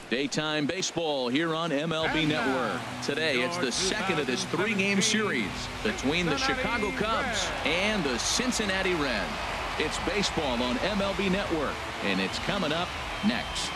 Daytime baseball here on MLB Network. Today, it's the second of this three-game series between the Chicago Cubs and the Cincinnati Reds. It's baseball on MLB Network, and it's coming up next.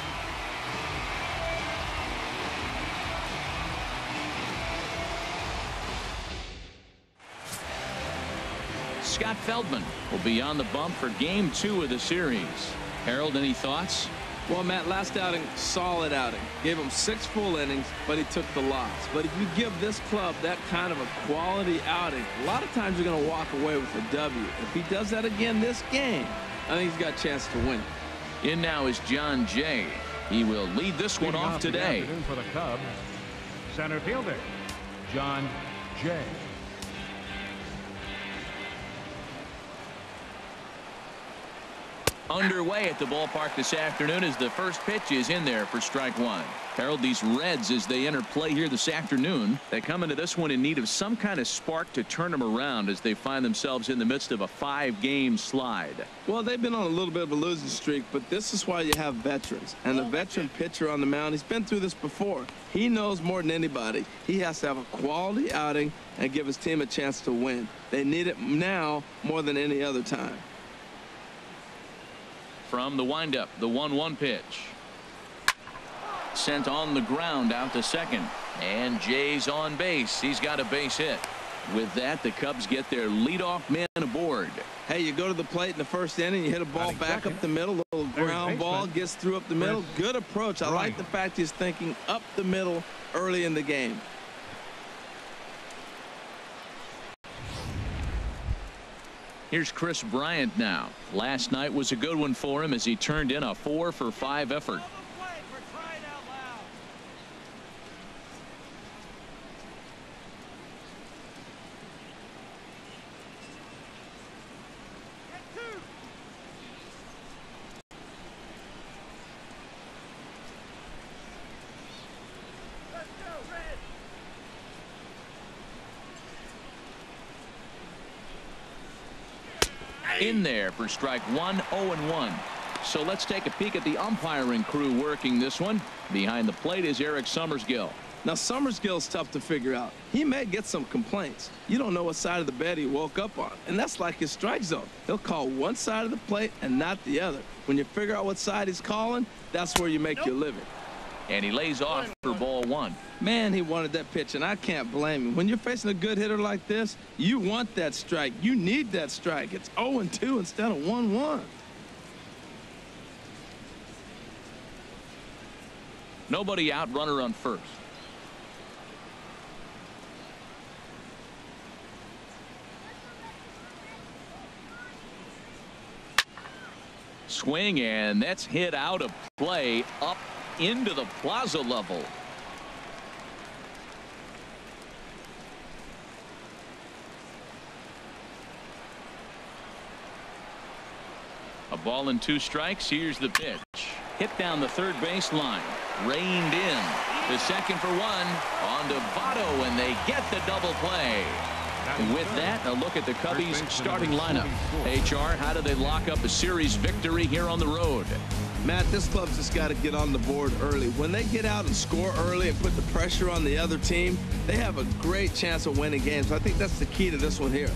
Scott Feldman will be on the bump for Game 2 of the series. Harold, any thoughts? Well, Matt, last outing, solid outing. Gave him 6 full innings, but he took the loss. But if you give this club that kind of a quality outing, a lot of times you're going to walk away with a W. If he does that again this game, I think he's got a chance to win. In now is John Jay. He will lead this one off today. For the Cubs, center fielder, John Jay. Underway at the ballpark this afternoon as the first pitch is in there for strike one. Harold, these Reds, as they enter play here this afternoon, they come into this one in need of some kind of spark to turn them around as they find themselves in the midst of a 5-game slide. Well, they've been on a little bit of a losing streak, but this is why you have veterans. And the veteran pitcher on the mound, he's been through this before. He knows more than anybody. He has to have a quality outing and give his team a chance to win. They need it now more than any other time. From the windup, the 1-1 pitch. Sent on the ground out to second. And Jay's on base. He's got a base hit. With that, the Cubs get their leadoff man aboard. Hey, you go to the plate in the first inning, you hit a ball back up the middle, a little ground ball, gets through up the middle. Good approach. I like the fact he's thinking up the middle early in the game. Here's Chris Bryant now. Last night was a good one for him as he turned in a 4-for-5 effort. In there for strike one, 0-1. So let's take a peek at the umpiring crew working this one. Behind the plate is Eric Summersgill. Now, Summersgill's tough to figure out. He may get some complaints. You don't know what side of the bed he woke up on, and that's like his strike zone. He'll call one side of the plate and not the other. When you figure out what side he's calling, that's where you make your living. And he lays off for ball one. Man, he wanted that pitch, and I can't blame him. When you're facing a good hitter like this, you want that strike. You need that strike. It's 0-2 instead of 1-1. Nobody out, runner on first. Swing, and that's hit out of play up into the plaza level. A ball and 2 strikes. Here's the pitch. Hit down the third baseline. Reined in. The second for 1 on to Votto, and they get the double play. With that, a look at the Cubbies' starting lineup. HR, how do they lock up a series victory here on the road? Matt, this club's just got to get on the board early. When they get out and score early and put the pressure on the other team, they have a great chance of winning games. I think that's the key to this one here.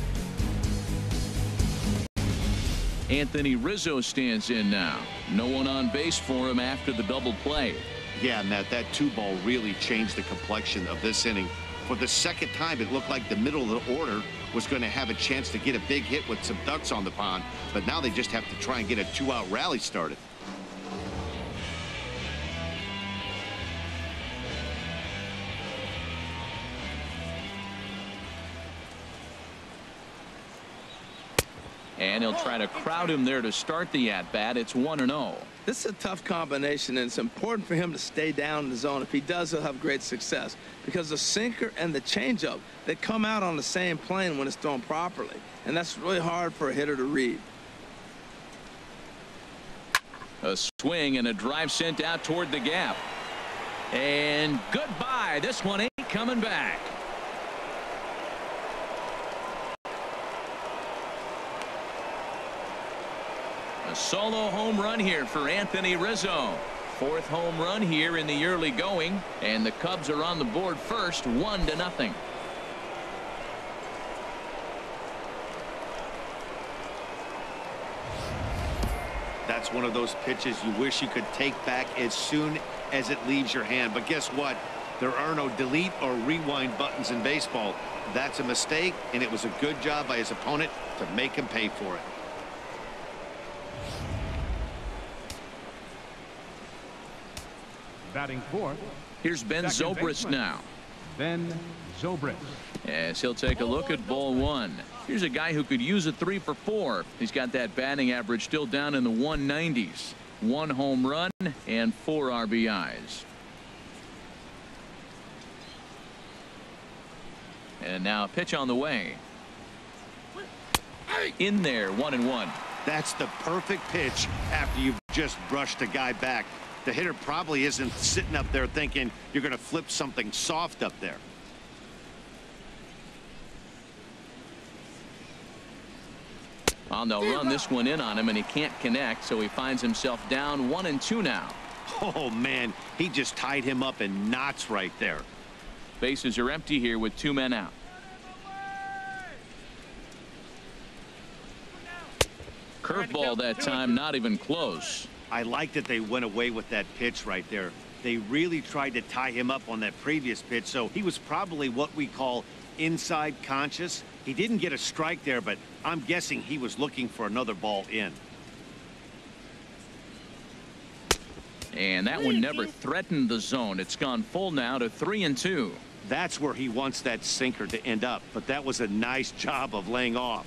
Anthony Rizzo stands in now. No one on base for him after the double play. Yeah, Matt, that 2-ball really changed the complexion of this inning. For the second time, it looked like the middle of the order was going to have a chance to get a big hit with some ducks on the pond, but now they just have to try and get a 2-out rally started. And he'll try to crowd him there to start the at-bat. It's 1-0. This is a tough combination, and it's important for him to stay down in the zone. If he does, he'll have great success, because the sinker and the changeup, they come out on the same plane when it's thrown properly, and that's really hard for a hitter to read. A swing and a drive sent out toward the gap. And goodbye. This one ain't coming back. A solo home run here for Anthony Rizzo. Fourth home run here in the early going, and the Cubs are on the board first, 1-0. That's one of those pitches you wish you could take back as soon as it leaves your hand. But guess what? There are no delete or rewind buttons in baseball. That's a mistake, and it was a good job by his opponent to make him pay for it. Batting fourth. Here's Ben Second Zobrist baseman. now. Ben Zobrist. As he'll take a look at ball one. Here's a guy who could use a 3 for 4. He's got that batting average still down in the 190s. 1 home run and 4 RBIs. And now a pitch on the way. In there, 1-1. That's the perfect pitch after you've just brushed a guy back. The hitter probably isn't sitting up there thinking you're going to flip something soft up there. On they'll run this one in on him, and he can't connect, so he finds himself down 1-2 now. Oh, man, he just tied him up in knots right there. Bases are empty here with 2 men out. Curveball that time, not even close. I like that they went away with that pitch right there. They really tried to tie him up on that previous pitch, so he was probably what we call inside conscious. He didn't get a strike there, but I'm guessing he was looking for another ball in. And that one never threatened the zone. It's gone full now to 3-2. That's where he wants that sinker to end up, but that was a nice job of laying off.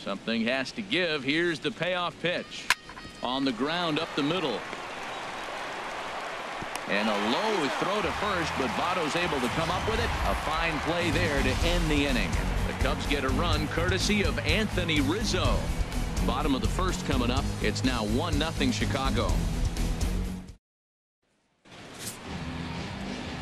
Something has to give. Here's the payoff pitch. On the ground up the middle. And a low throw to first, but Votto's able to come up with it. A fine play there to end the inning. The Cubs get a run courtesy of Anthony Rizzo. Bottom of the first coming up. It's now 1-0 Chicago.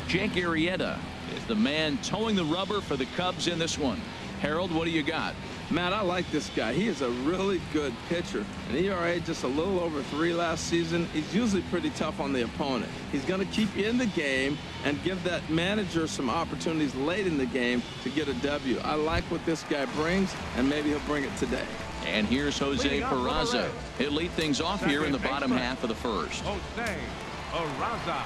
Jake Arrieta is the man towing the rubber for the Cubs in this one. Harold, what do you got? Matt, I like this guy. He is a really good pitcher. An ERA just a little over 3 last season. He's usually pretty tough on the opponent. He's going to keep you in the game and give that manager some opportunities late in the game to get a W. I like what this guy brings, and maybe he'll bring it today. And here's Jose Peraza. He'll lead things off here in the bottom half of the first. Jose Peraza.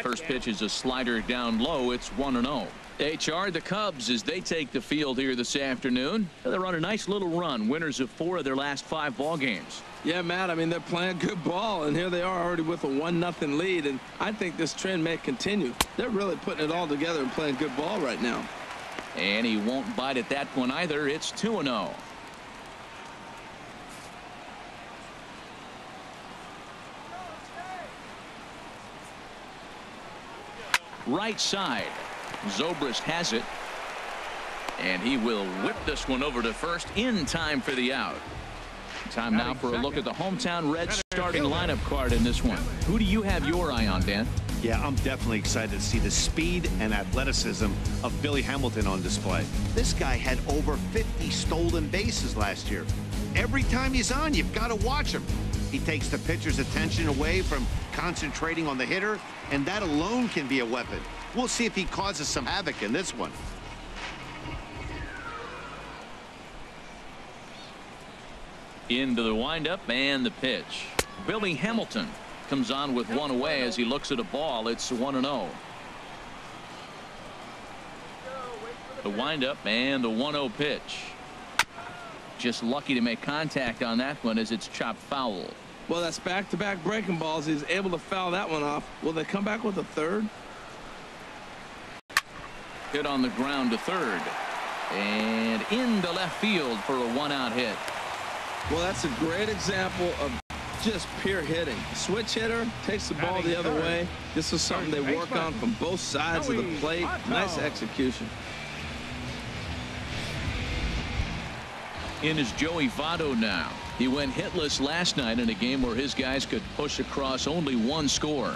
First pitch is a slider down low. It's 1-0. HR, the Cubs, as they take the field here this afternoon. They're on a nice little run. Winners of 4 of their last 5 ball games. Yeah, Matt, I mean, they're playing good ball, and here they are already with a 1-0 lead, and I think this trend may continue. They're really putting it all together and playing good ball right now. And he won't bite at that one either. It's 2-0. Right side. Zobrist has it. And he will whip this one over to first in time for the out. Time now for a look at the hometown Reds starting lineup card in this one. Who do you have your eye on, Dan? Yeah, I'm definitely excited to see the speed and athleticism of Billy Hamilton on display. This guy had over 50 stolen bases last year. Every time he's on, you've got to watch him. He takes the pitcher's attention away from concentrating on the hitter, and that alone can be a weapon. We'll see if he causes some havoc in this one. Into the windup and the pitch. Billy Hamilton comes on with one away as he looks at a ball. It's 1-0. The windup and the 1-0 pitch. Just lucky to make contact on that one as it's chopped foul. Well, that's back-to-back breaking balls. He's able to foul that one off. Will they come back with a third? Hit on the ground to third. And into left field for a 1-out hit. Well, that's a great example of just pure hitting. Switch hitter takes the ball the other way. This is something they work on from both sides of the plate. Nice execution. In is Joey Votto now. He went hitless last night in a game where his guys could push across only 1 score.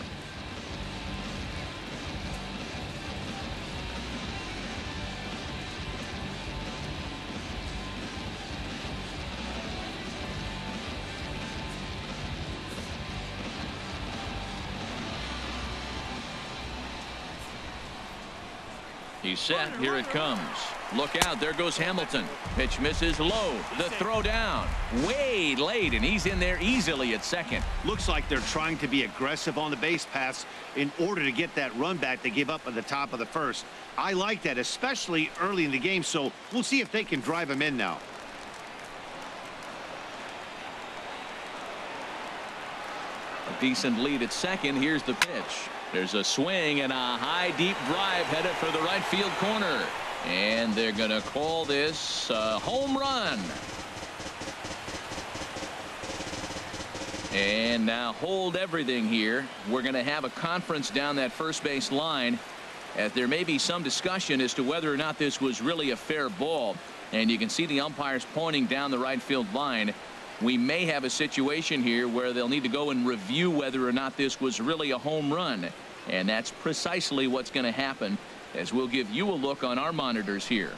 He's set. Here it comes. Look out. There goes Hamilton. Pitch misses low. The throw down. Way late, and he's in there easily at second. Looks like they're trying to be aggressive on the base pass in order to get that run back they gave up at the top of the first. I like that, especially early in the game, so we'll see if they can drive him in now. A decent lead at second. Here's the pitch. There's a swing and a high deep drive headed for the right field corner. And they're going to call this a home run. And now hold everything here. We're going to have a conference down that first base line, as there may be some discussion as to whether or not this was really a fair ball. And you can see the umpires pointing down the right field line. We may have a situation here where they'll need to go and review whether or not this was really a home run. And that's precisely what's going to happen, as we'll give you a look on our monitors here.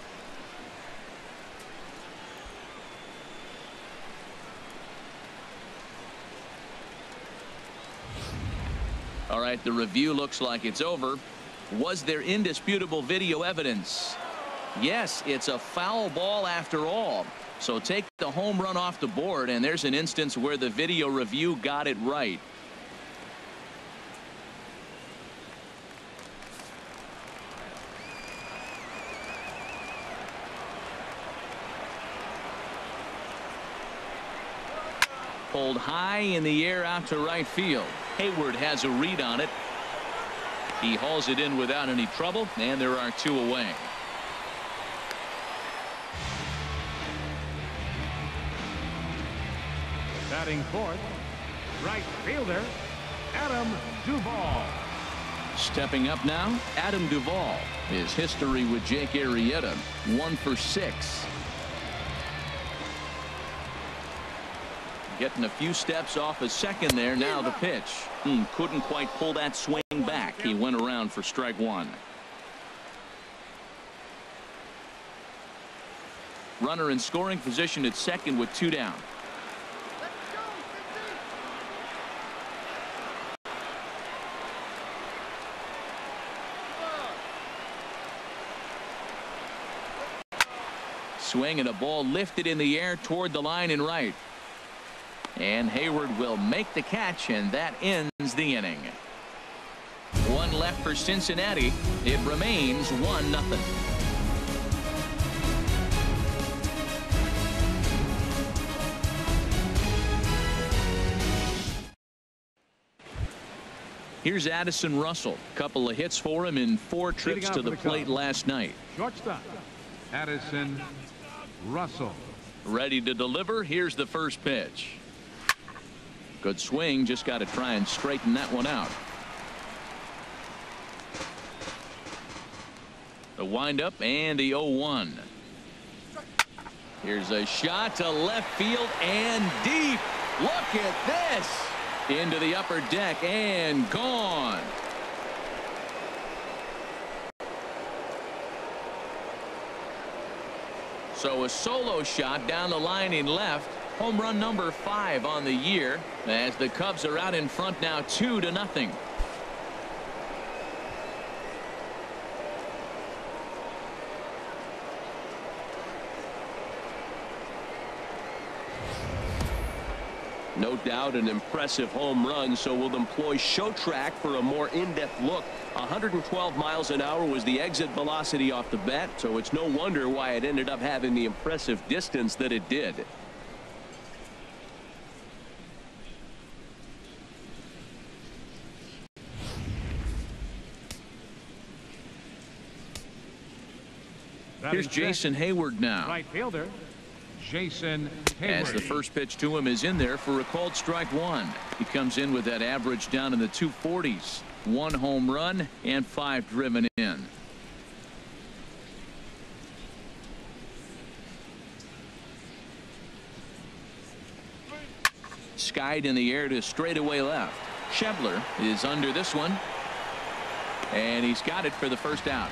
All right, the review looks like it's over. Was there indisputable video evidence? Yes, it's a foul ball after all. So take the home run off the board, and there's an instance where the video review got it right. Pulled high in the air out to right field. Hayward has a read on it. He hauls it in without any trouble, and there are two away. Batting fourth, right fielder, Adam Duvall. Stepping up now, Adam Duvall. His history with Jake Arrieta, 1 for 6. Getting a few steps off a second there. Now the pitch. Couldn't quite pull that swing back. He went around for strike one. Runner in scoring position at second with 2 down. Swing and a ball lifted in the air toward the line in right. And Hayward will make the catch, and that ends the inning. 1 left for Cincinnati. It remains 1-0. Here's Addison Russell. Couple of hits for him in 4 trips to the plate last night. Shortstop, Addison Russell. Ready to deliver. Here's the first pitch. Good swing. Just got to try and straighten that one out. The windup and the 0-1. Here's a shot to left field and deep. Look at this. Into the upper deck and gone. So a solo shot down the line in left. Home run number 5 on the year, as the Cubs are out in front now 2-0. No doubt an impressive home run, so we'll employ show track for a more in-depth look. 112 miles an hour was the exit velocity off the bat, so it's no wonder why it ended up having the impressive distance that it did. Here's Jason Hayward now. Right fielder, Jason Hayward. As the first pitch to him is in there for a called strike one. He comes in with that average down in the 240s. 1 home run and 5 driven in. Skied in the air to straightaway left. Schebler is under this one, and he's got it for the first out.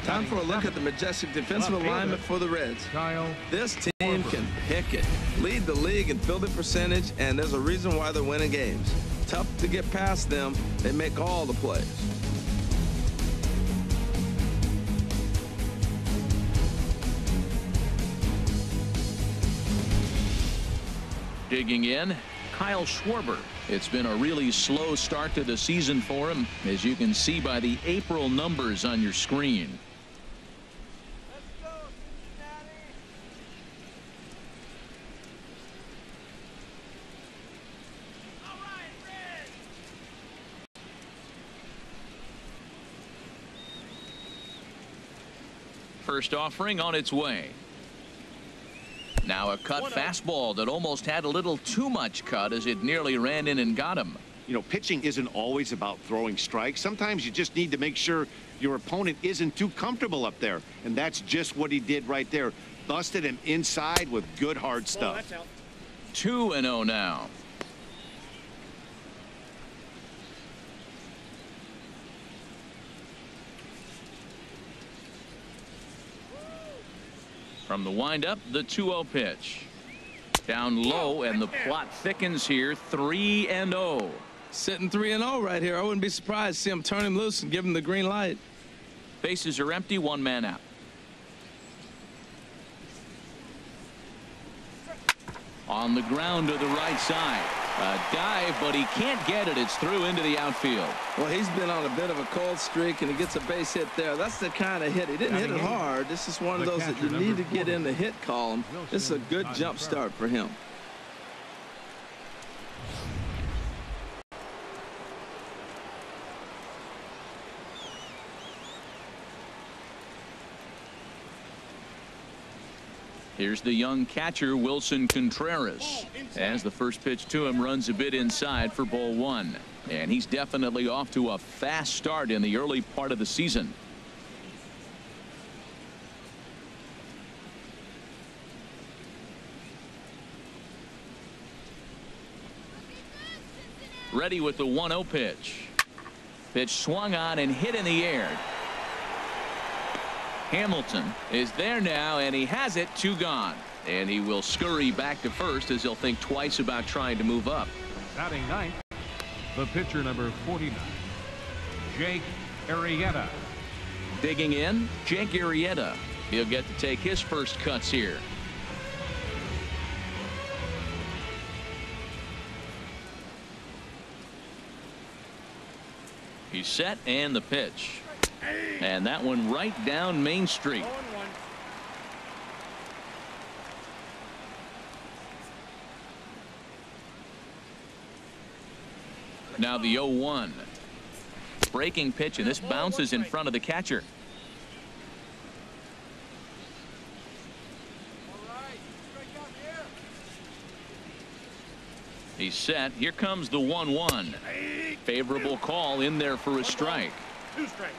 Time for a look at the majestic defensive alignment for the Reds. This team can pick it, lead the league in fielding percentage, and there's a reason why they're winning games. Tough to get past them. They make all the plays. Digging in, Kyle Schwarber. It's been a really slow start to the season for him, as you can see by the April numbers on your screen. Let's go, Cincinnati. All right, Red. First offering on its way. Now a cut fastball that almost had a little too much cut as it nearly ran in and got him. You know, pitching isn't always about throwing strikes. Sometimes you just need to make sure your opponent isn't too comfortable up there. And that's just what he did right there. Busted him inside with good hard stuff. 2-0 now. From the windup, the 2-0 pitch. Down low, and the plot thickens here. 3-0. Sitting 3-0 right here. I wouldn't be surprised to see him turn him loose and give him the green light. Bases are empty, one man out. On the ground to the right side. A dive, but he can't get it. It's through into the outfield. Well, he's been on a bit of a cold streak, and he gets a base hit there. That's the kind of hit. He didn't hit it hard. This is one of those that you need to get in the hit column. This is a good jump start for him. Here's the young catcher, Wilson Contreras, as the first pitch to him runs a bit inside for ball one. And he's definitely off to a fast start in the early part of the season. Ready with the 1-0 pitch. Pitch swung on and hit in the air. Hamilton is there now, and he has it. 2 gone. And he will scurry back to first as he'll think twice about trying to move up. Batting ninth, the pitcher number 49, Jake Arrieta. Digging in, Jake Arrieta. He'll get to take his first cuts here. He's set, and the pitch. And that one right down Main Street. Now the 0-1. Breaking pitch, and this bounces in front of the catcher. He's set. Here comes the 1-1. Favorable call in there for a strike. 2 strikes.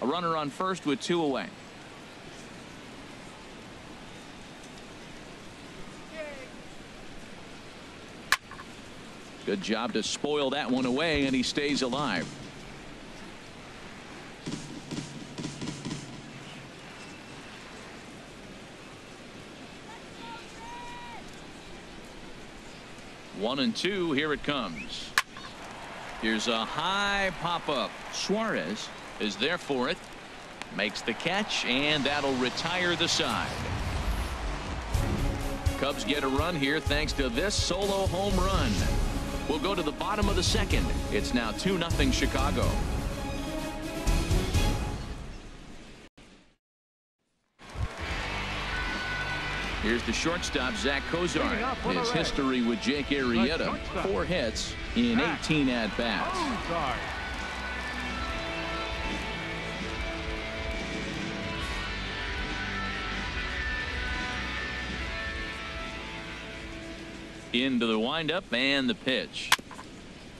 A runner on first with 2 away. Good job to spoil that one away, and he stays alive. One and two. Here it comes. Here's a high pop-up. Suarez is there for it. Makes the catch, and that'll retire the side. Cubs get a run here thanks to this solo home run. We'll go to the bottom of the second. It's now 2-0 Chicago. Here's the shortstop, Zach Cozart. His history with Jake Arrieta, 4 hits in 18 at-bats. Into the windup and the pitch.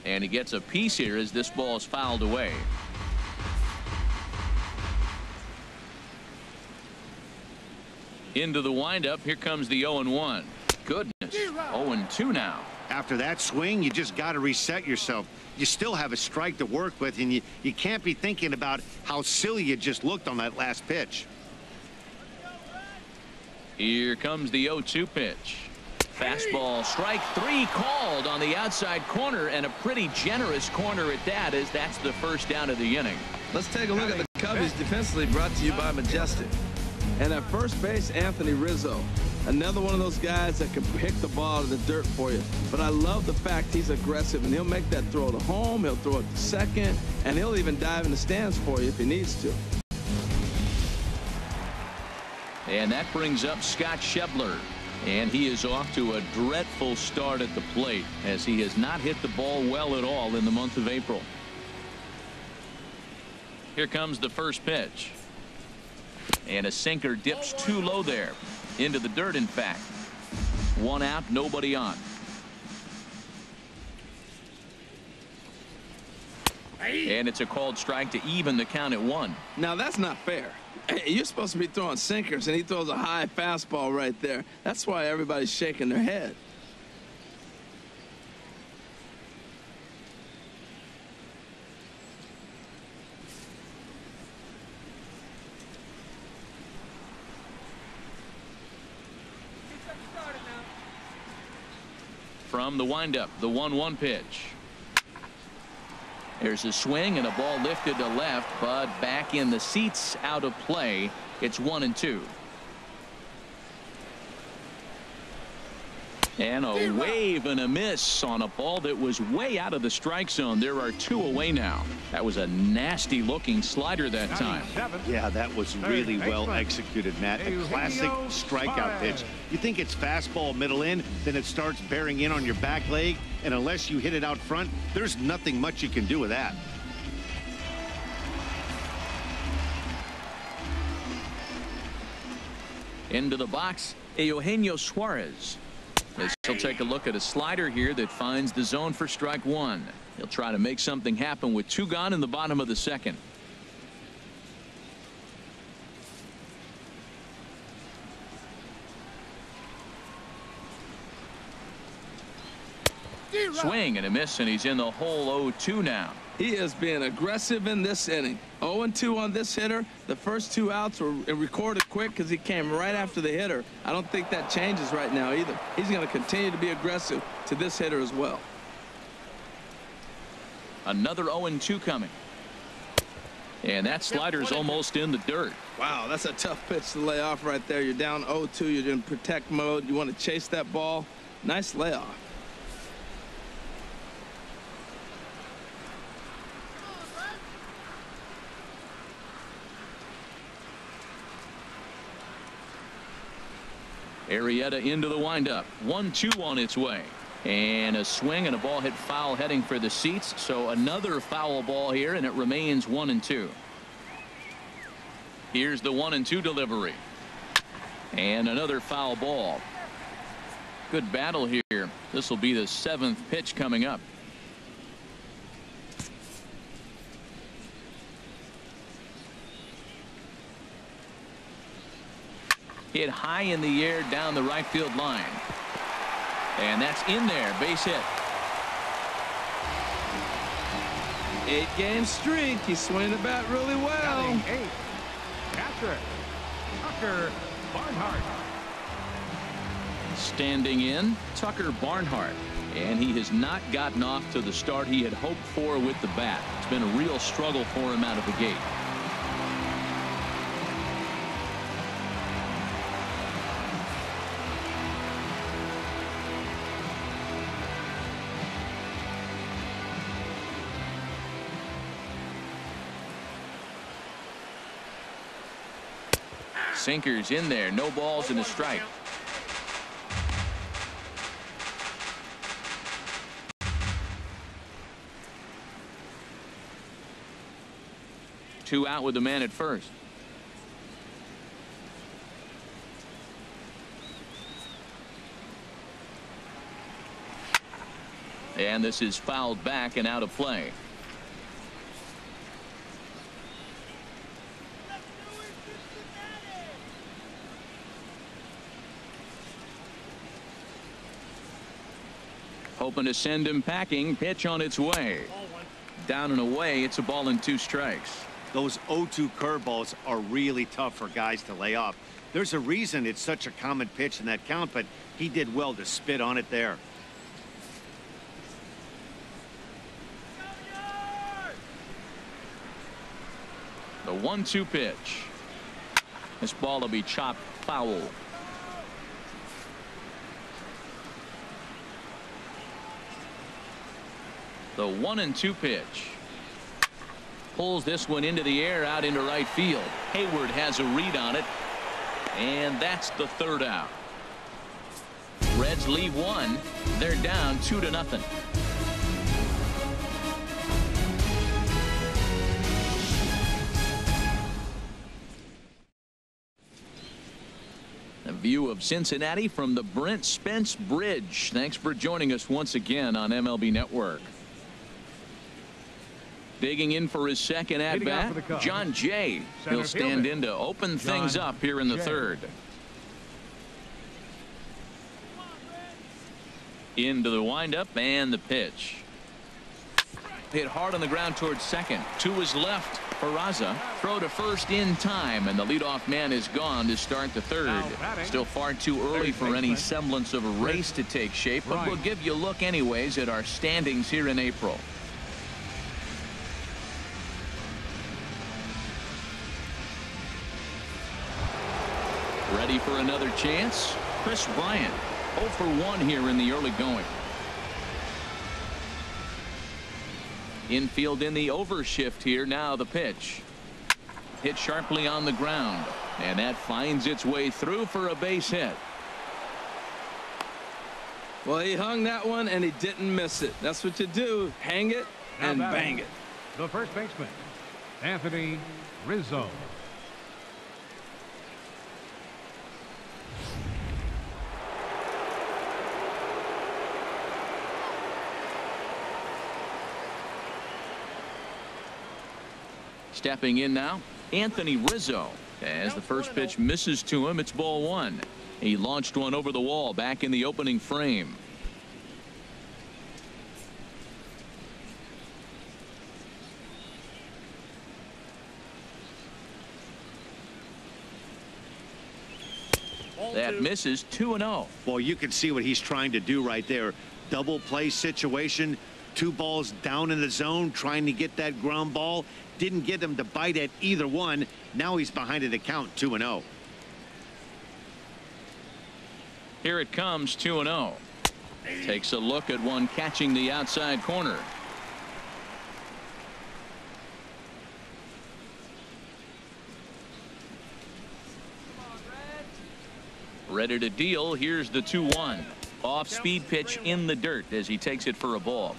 And he gets a piece here as this ball is fouled away. Into the windup. Here comes the 0-1. Goodness. 0-2 now. After that swing, you just got to reset yourself. You still have a strike to work with, and you can't be thinking about how silly you just looked on that last pitch. Here comes the 0-2 pitch. Fastball, strike 3 called on the outside corner, and a pretty generous corner at that, as that's the first down of the inning. Let's take a look at the Cubbies defensively, brought to you by Majestic. And at first base, Anthony Rizzo. Another one of those guys that can pick the ball to the dirt for you. But I love the fact he's aggressive, and he'll make that throw to home, he'll throw it to second, and he'll even dive in the stands for you if he needs to. And that brings up Scott Schebler. And he is off to a dreadful start at the plate, as he has not hit the ball well at all in the month of April. Here comes the first pitch. And a sinker dips too low there. Into the dirt, in fact. One out, nobody on. And it's a called strike to even the count at 1. Now, that's not fair. You're supposed to be throwing sinkers, and he throws a high fastball right there. That's why everybody's shaking their head. From the windup, the 1-1 pitch. There's a swing and a ball lifted to left, but back in the seats, out of play. It's 1-2. And a wave and a miss on a ball that was way out of the strike zone. There are 2 away now. That was a nasty looking slider that time. Yeah, that was really well executed, Matt. A classic strikeout pitch. You think it's fastball middle in, then it starts bearing in on your back leg, and unless you hit it out front, there's nothing much you can do with that. Into the box, Eugenio Suarez. As he'll take a look at a slider here that finds the zone for strike 1. He'll try to make something happen with 2 gone in the bottom of the second. Swing and a miss, and he's in the hole 0-2 now. He is being aggressive in this inning. 0-2 on this hitter. The first 2 outs were recorded quick because he came right after the hitter. I don't think that changes right now either. He's going to continue to be aggressive to this hitter as well. Another 0-2 coming. And that slider's almost in the dirt. Wow, that's a tough pitch to lay off right there. You're down 0-2. You're in protect mode. You want to chase that ball. Nice layoff. Arrieta into the windup. 1-2 on its way. And a swing and a ball hit foul heading for the seats. So another foul ball here, and it remains 1-2. Here's the 1-2 delivery. And another foul ball. Good battle here. This will be the 7th pitch coming up. Hit high in the air down the right field line. And that's in there. Base hit. 8-game streak. He's swinging the bat really well. 8. Catcher, Tucker Barnhart. Standing in, Tucker Barnhart. And he has not gotten off to the start he had hoped for with the bat. It's been a real struggle for him out of the gate. Sinkers in there. No balls and a strike. Two out with the man at first. And this is fouled back and out of play. Hoping to send him packing. Pitch on its way. Down and away. It's a ball and 2 strikes. Those 0-2 curveballs are really tough for guys to lay off. There's a reason it's such a common pitch in that count, but he did well to spit on it there. The 1-2 pitch. This ball will be chopped foul. The 1-2 pitch. Pulls this one into the air out into right field. Hayward has a read on it. And that's the third out. Reds leave one. They're down 2-0. A view of Cincinnati from the Brent Spence Bridge. Thanks for joining us once again on MLB Network. Digging in for his second at-bat, John Jay. He'll stand in to open things up here in the third. Into the windup and the pitch. Hit hard on the ground towards second. To his left, Peraza. Throw to first in time, and the leadoff man is gone to start the third. Still far too early for any semblance of a race to take shape, but we'll give you a look anyways at our standings here in April. Ready for another chance? Chris Bryant, 0 for 1 here in the early going. Infield in the overshift here. Now the pitch. Hit sharply on the ground, and that finds its way through for a base hit. Well, he hung that one, and he didn't miss it. That's what you do. Hang it and bang it. The first baseman, Anthony Rizzo. Stepping in now, Anthony Rizzo. As the first pitch misses to him, it's ball one. He launched one over the wall back in the opening frame. That misses 2-0. Well, you can see what he's trying to do right there. Double play situation. 2 balls down in the zone, trying to get that ground ball. Didn't get him to bite at either one. Now he's behind in the count, 2-0. Here it comes, 2-0. Takes a look at one catching the outside corner. Ready to deal. Here's the 2-1. Off speed pitch in the dirt as he takes it for a ball.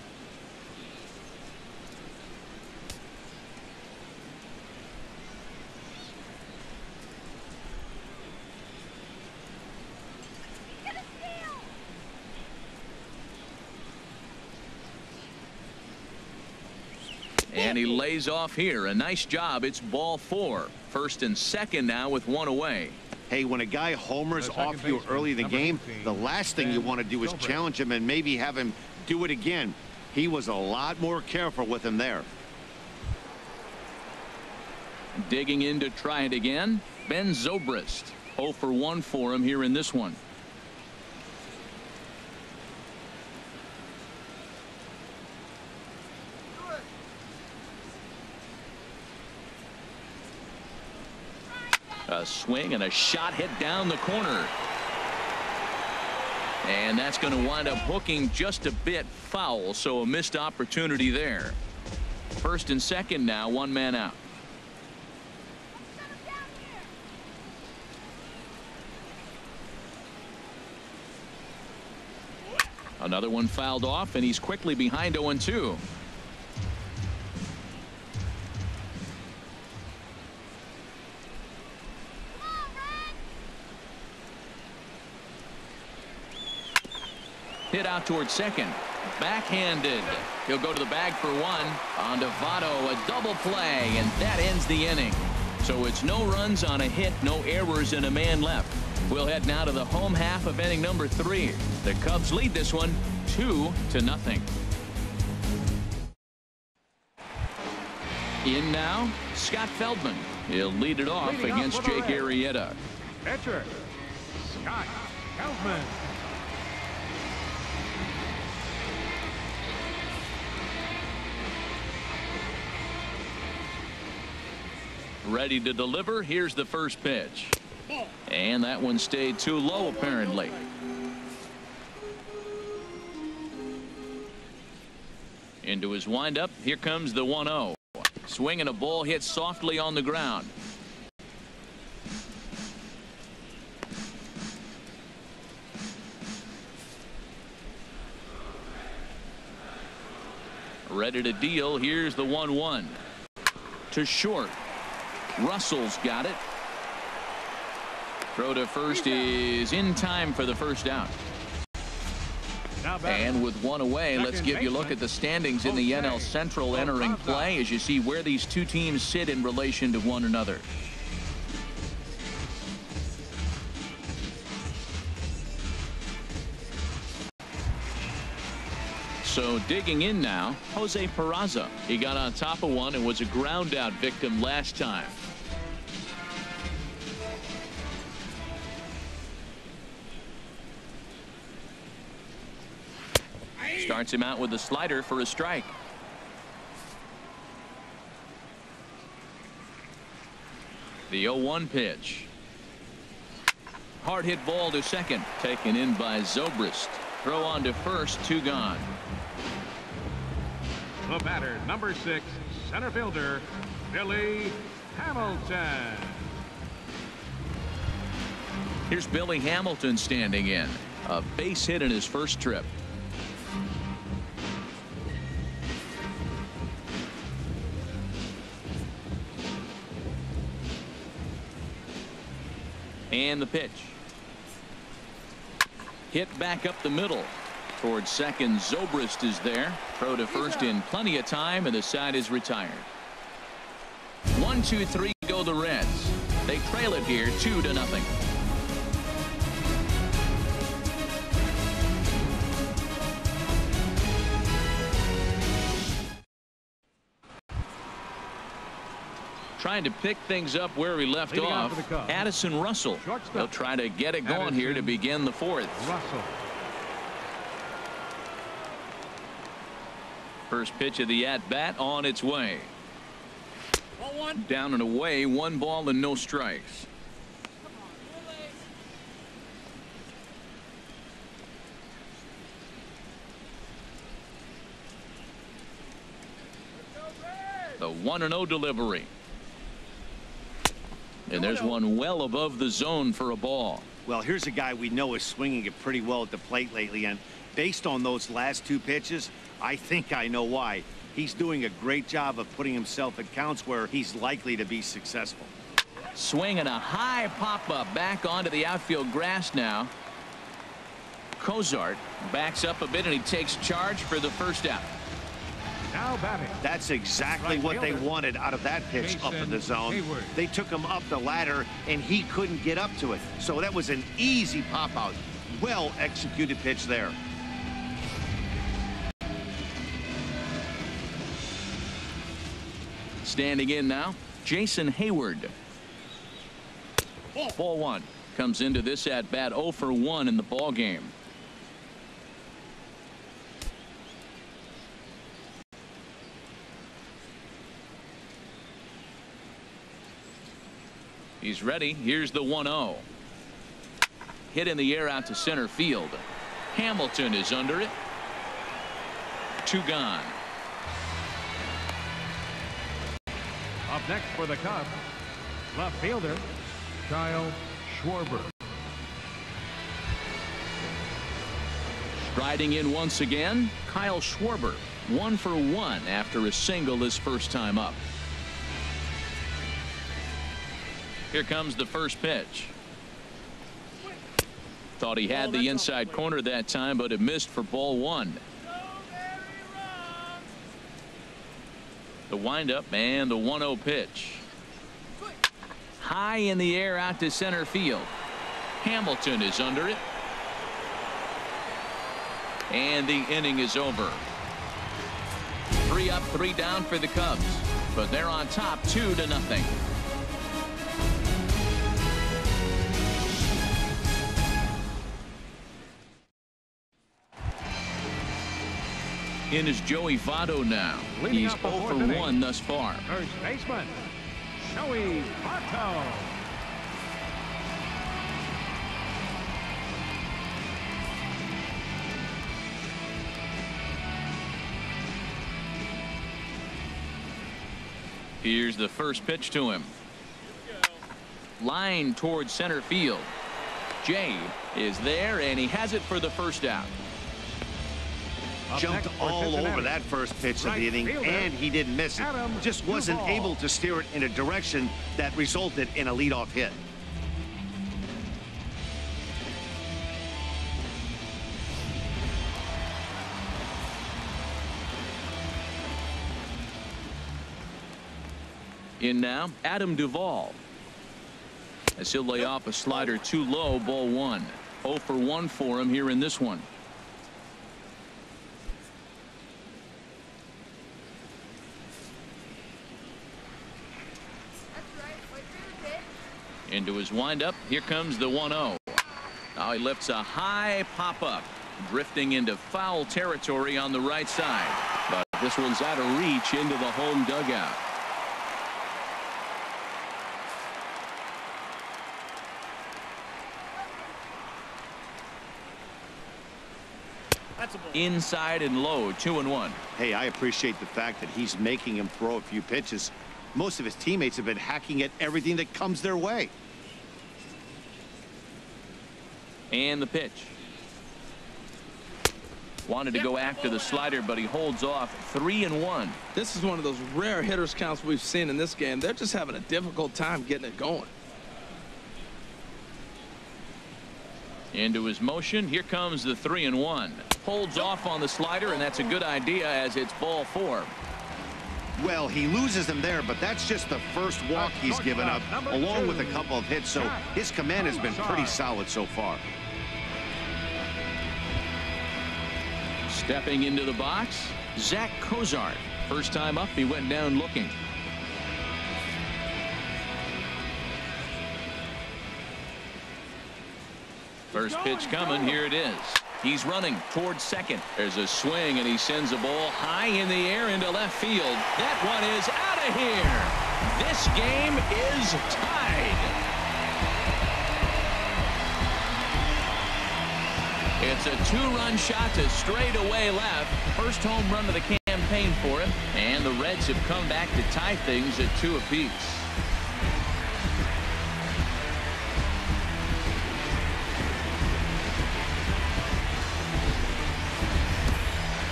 And he lays off here. A nice job. It's ball 4. First and second now with one away. Hey, when a guy homers off you early in the game, the last thing you want to do is challenge him and maybe have him do it again. He was a lot more careful with him there. Digging in to try it again, Ben Zobrist. 0 for 1 for him here in this one. A swing and a shot hit down the corner. And that's going to wind up hooking just a bit foul, so a missed opportunity there. First and second now, one man out. Another one fouled off, and he's quickly behind 0-2. Hit out towards second. Backhanded. He'll go to the bag for one. On to Votto, a double play, and that ends the inning. So it's no runs on a hit, no errors, and a man left. We'll head now to the home half of inning number 3. The Cubs lead this one 2-0. In now, Scott Feldman. He'll lead it off against Jake Arrieta. Pitcher, Scott Feldman. Ready to deliver. Here's the first pitch. And that one stayed too low, apparently. Into his windup. Here comes the 1-0. Swinging a ball hit softly on the ground. Ready to deal. Here's the 1-1. To short. Russell's got it. Throw to first is in time for the first out. And with one away, let's give you a look at the standings in the NL Central entering play as you see where these two teams sit in relation to one another. So digging in now, Jose Peraza. He got on top of one and was a ground out victim last time. Starts him out with a slider for a strike. The 0-1 pitch. Hard hit ball to second. Taken in by Zobrist. Throw on to first. 2 gone. The batter, number 6, center fielder, Billy Hamilton. Here's Billy Hamilton standing in. A base hit in his first trip. And the pitch. Hit back up the middle. Towards second, Zobrist is there. Throw to first in plenty of time, and the side is retired. 1-2-3 go the Reds. They trail it here 2-0. Trying to pick things up where he left off. Addison Russell. They'll try to get it going here to begin the fourth. Russell. First pitch of the at-bat on its way. Down and away, 1 ball and no strikes. The 1-0 delivery. And there's one well above the zone for a ball. Well, here's a guy we know is swinging it pretty well at the plate lately, and based on those last 2 pitches, I think I know why. He's doing a great job of putting himself at counts where he's likely to be successful. Swinging a high pop-up back onto the outfield grass now. Cozart backs up a bit and he takes charge for the first out. Now batting. That's exactly what they wanted out of that pitch up in the zone. They took him up the ladder and he couldn't get up to it. So that was an easy pop-out. Well executed pitch there. Standing in now, Jason Hayward. Ball 1 comes into this at bat 0 for 1 in the ball game. He's ready. Here's the 1-0. Hit in the air out to center field. Hamilton is under it. 2 gone. Up next for the Cubs, left fielder, Kyle Schwarber. Striding in once again, Kyle Schwarber. 1 for 1 after a single his first time up. Here comes the first pitch. Thought he had the inside corner that time, but it missed for ball 1. The windup and the 1-0 pitch. High in the air out to center field. Hamilton is under it. And the inning is over. 3 up, 3 down for the Cubs. But they're on top 2-0. In is Joey Votto now. He's 0 for 1 thus far. First baseman, Joey Barto. Here's the first pitch to him. Line towards center field. Jay is there, and he has it for the first out. Jumped all over that first pitch of the inning, and he didn't miss it. Just wasn't able to steer it in a direction that resulted in a leadoff hit. In now, Adam Duvall. As he'll lay off a slider too low, ball one. 0 for 1 for him here in this one. Into his windup. Here comes the 1-0. Now he lifts a high pop up, drifting into foul territory on the right side. But this one's out of reach into the home dugout. Inside and low, 2-1. Hey, I appreciate the fact that he's making him throw a few pitches. Most of his teammates have been hacking at everything that comes their way. And the pitch. Wanted to go after the slider, but he holds off. 3-1. This is one of those rare hitters counts we've seen in this game. They're just having a difficult time getting it going. Into his motion. Here comes the 3-1. Holds off on the slider, and that's a good idea as it's ball 4. Well, he loses him there, but that's just the first walk he's given up, along with a couple of hits, so his command has been pretty solid so far. Stepping into the box, Zach Cozart. First time up, he went down looking. First pitch coming. Here it is. He's running towards second. There's a swing, and he sends a ball high in the air into left field. That one is out of here. This game is tied. It's a 2-run shot to straightaway left. First home run of the campaign for him. And the Reds have come back to tie things at 2 apiece.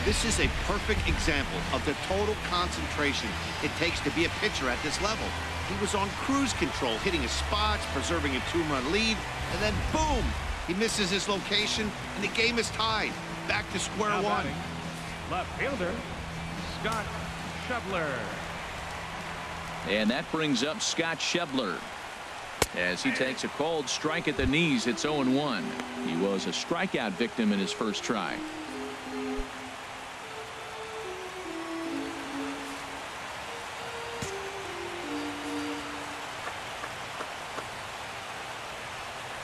This is a perfect example of the total concentration it takes to be a pitcher at this level. He was on cruise control, hitting his spots, preserving a 2-run lead, and then boom, he misses his location, and the game is tied. Back to square one. Left fielder, Scott Schebler. And that brings up Scott Schebler as he takes a called strike at the knees. It's 0-1. He was a strikeout victim in his first try.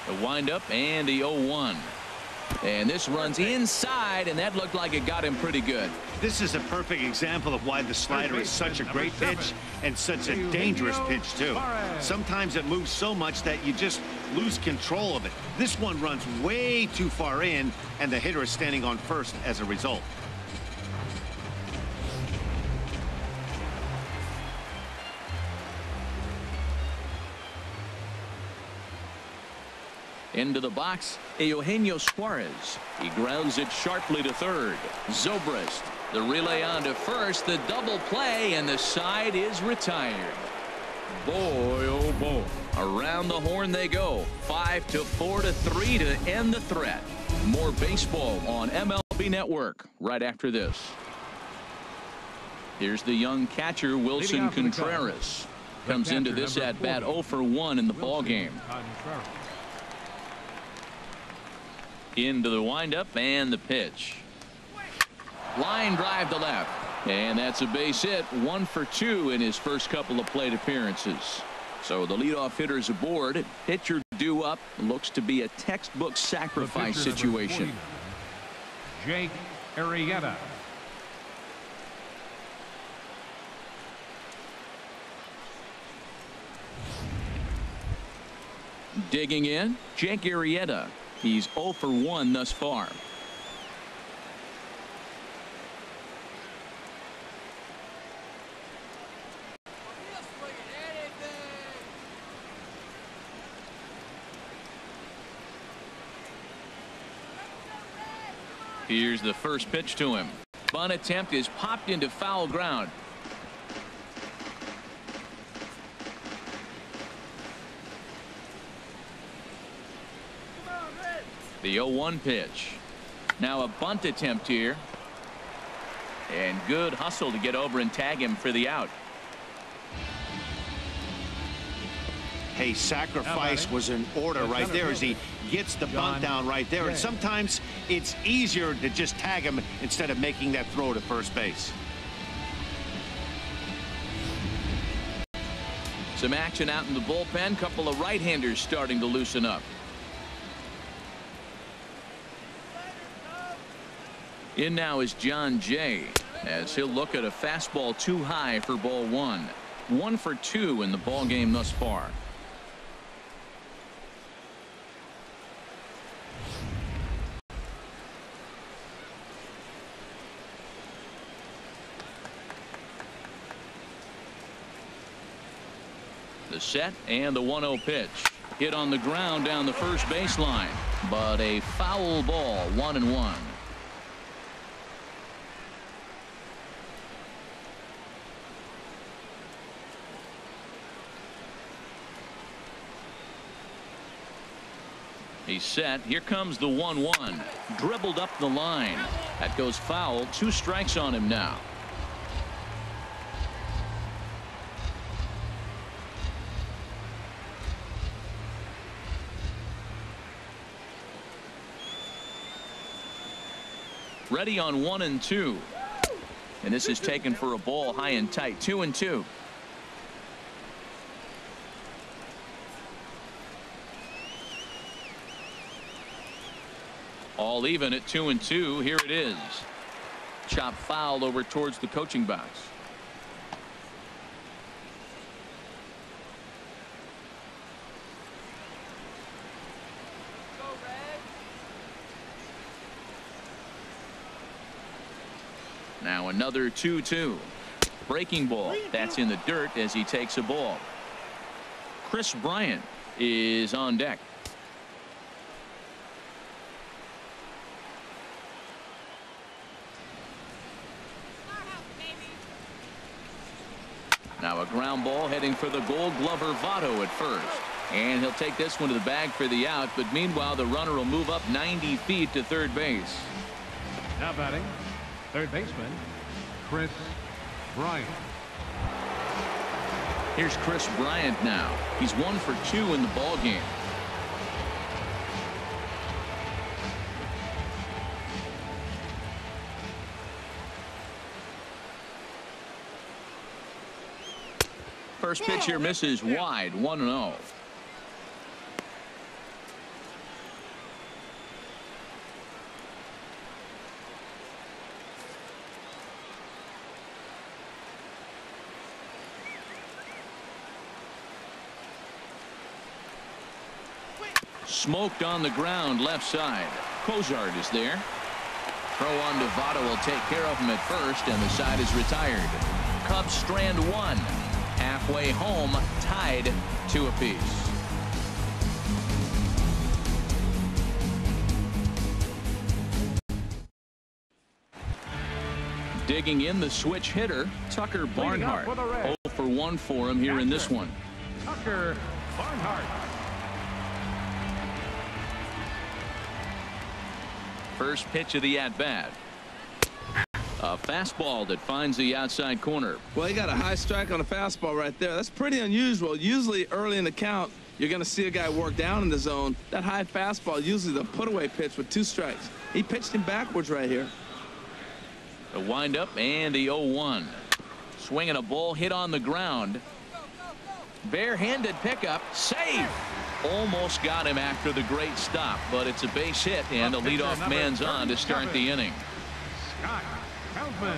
The windup and the 0-1. And this runs inside, and that looked like it got him pretty good. This is a perfect example of why the slider is such a great pitch and such a dangerous pitch, too. Sometimes it moves so much that you just lose control of it. This one runs way too far in, and the hitter is standing on first as a result. Into the box, Eugenio Suarez. He grounds it sharply to third. Zobrist, the relay on to first, the double play, and the side is retired. Boy, oh boy. Around the horn they go. 5-4-3 to end the threat. More baseball on MLB Network right after this. Here's the young catcher, Wilson Contreras. Comes into this at bat 0 for 1 in the ball game. Into the windup and the pitch. Line drive to left. And that's a base hit. 1 for 2 in his first couple of plate appearances. So the leadoff hitter's aboard. Pitcher due up. Looks to be a textbook sacrifice situation. Jake Arrieta. Digging in, Jake Arrieta. He's 0 for 1 thus far. Here's the first pitch to him. Bunt attempt is popped into foul ground. The 0-1 pitch. Now a bunt attempt here. And good hustle to get over and tag him for the out. Hey, sacrifice was in order right there as he gets the bunt down right there. And sometimes it's easier to just tag him instead of making that throw to first base. Some action out in the bullpen. Couple of right-handers starting to loosen up. In now is John Jay, as he'll look at a fastball too high for ball 1. 1 for 2 in the ball game thus far. The set and the 1-0 pitch. Hit on the ground down the first baseline, but a foul ball. 1-1. He's set. Here comes the 1-1. Dribbled up the line. That goes foul. 2 strikes on him now. Ready on 1-2. And this is taken for a ball high and tight. 2-2. All even at 2-2. Here it is. Chop foul over towards the coaching box. Now another 2-2. Breaking ball. That's in the dirt as he takes a ball. Chris Bryant is on deck. Now a ground ball heading for the Gold Glover Votto at first. And he'll take this one to the bag for the out. But meanwhile, the runner will move up 90 feet to third base. Now batting, third baseman, Chris Bryant. Here's Chris Bryant now. He's 1 for 2 in the ball game. First pitch here misses wide. 1-0. Smoked on the ground left side. Cozart is there. Throw on to Votto will take care of him at first, and the side is retired. Cubs strand 1. Halfway home, tied 2 apiece. Digging in the switch hitter, Tucker Barnhart. 0 for 1 for him here in this one. Tucker Barnhart. First pitch of the at-bat. A fastball that finds the outside corner. Well, he got a high strike on a fastball right there. That's pretty unusual. Usually early in the count, you're going to see a guy work down in the zone. That high fastball, usually the put-away pitch with 2 strikes. He pitched him backwards right here. The windup and the 0-1. Swinging a ball hit on the ground. Barehanded pickup. Save. Almost got him after the great stop, but it's a base hit, and the leadoff man's on to start the inning. Scott Feldman.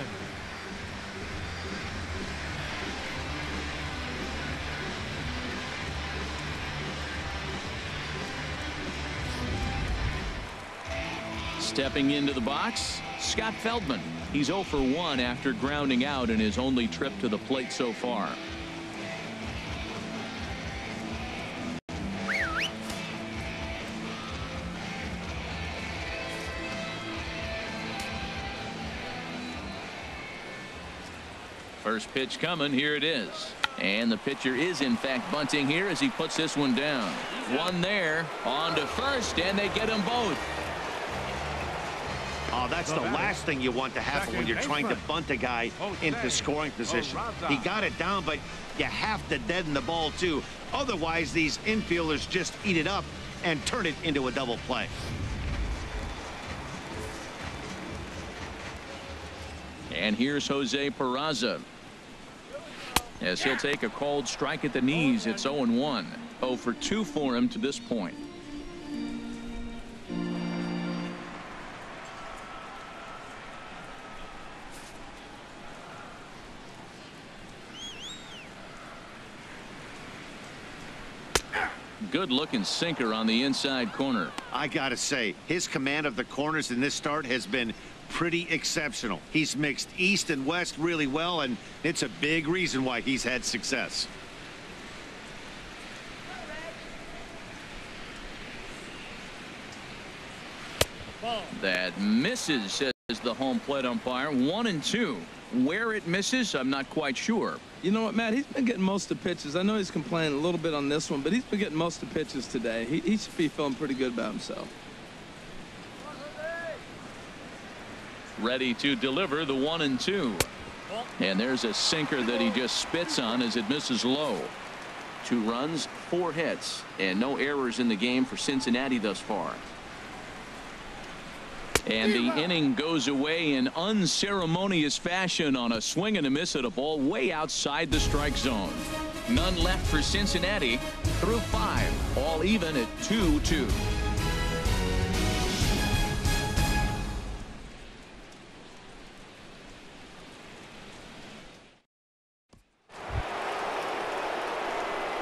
Stepping into the box, Scott Feldman. He's 0 for 1 after grounding out in his only trip to the plate so far. First pitch coming. Here it is. And the pitcher is in fact bunting here as he puts this one down. One there, on to first, and they get them both. Oh, that's the last thing you want to happen when you're trying to bunt a guy into scoring position. He got it down, but you have to deaden the ball too. Otherwise, these infielders just eat it up and turn it into a double play. And here's Jose Peraza, as he'll take a called strike at the knees. It's 0-1. 0 for 2 for him to this point. Good looking sinker on the inside corner. I gotta say, his command of the corners in this start has been pretty exceptional. He's mixed east and west really well, and it's a big reason why he's had success. That misses, says the home plate umpire. 1-2. Where it misses, I'm not quite sure. You know what, Matt? He's been getting most of the pitches. I know he's complaining a little bit on this one, but he's been getting most of the pitches today. He should be feeling pretty good about himself. Ready to deliver the 1-2. And there's a sinker that he just spits on as it misses low. 2 runs, 4 hits, and no errors in the game for Cincinnati thus far. And the inning goes away in unceremonious fashion on a swing and a miss at a ball way outside the strike zone. None left for Cincinnati through 5, all even at 2-2.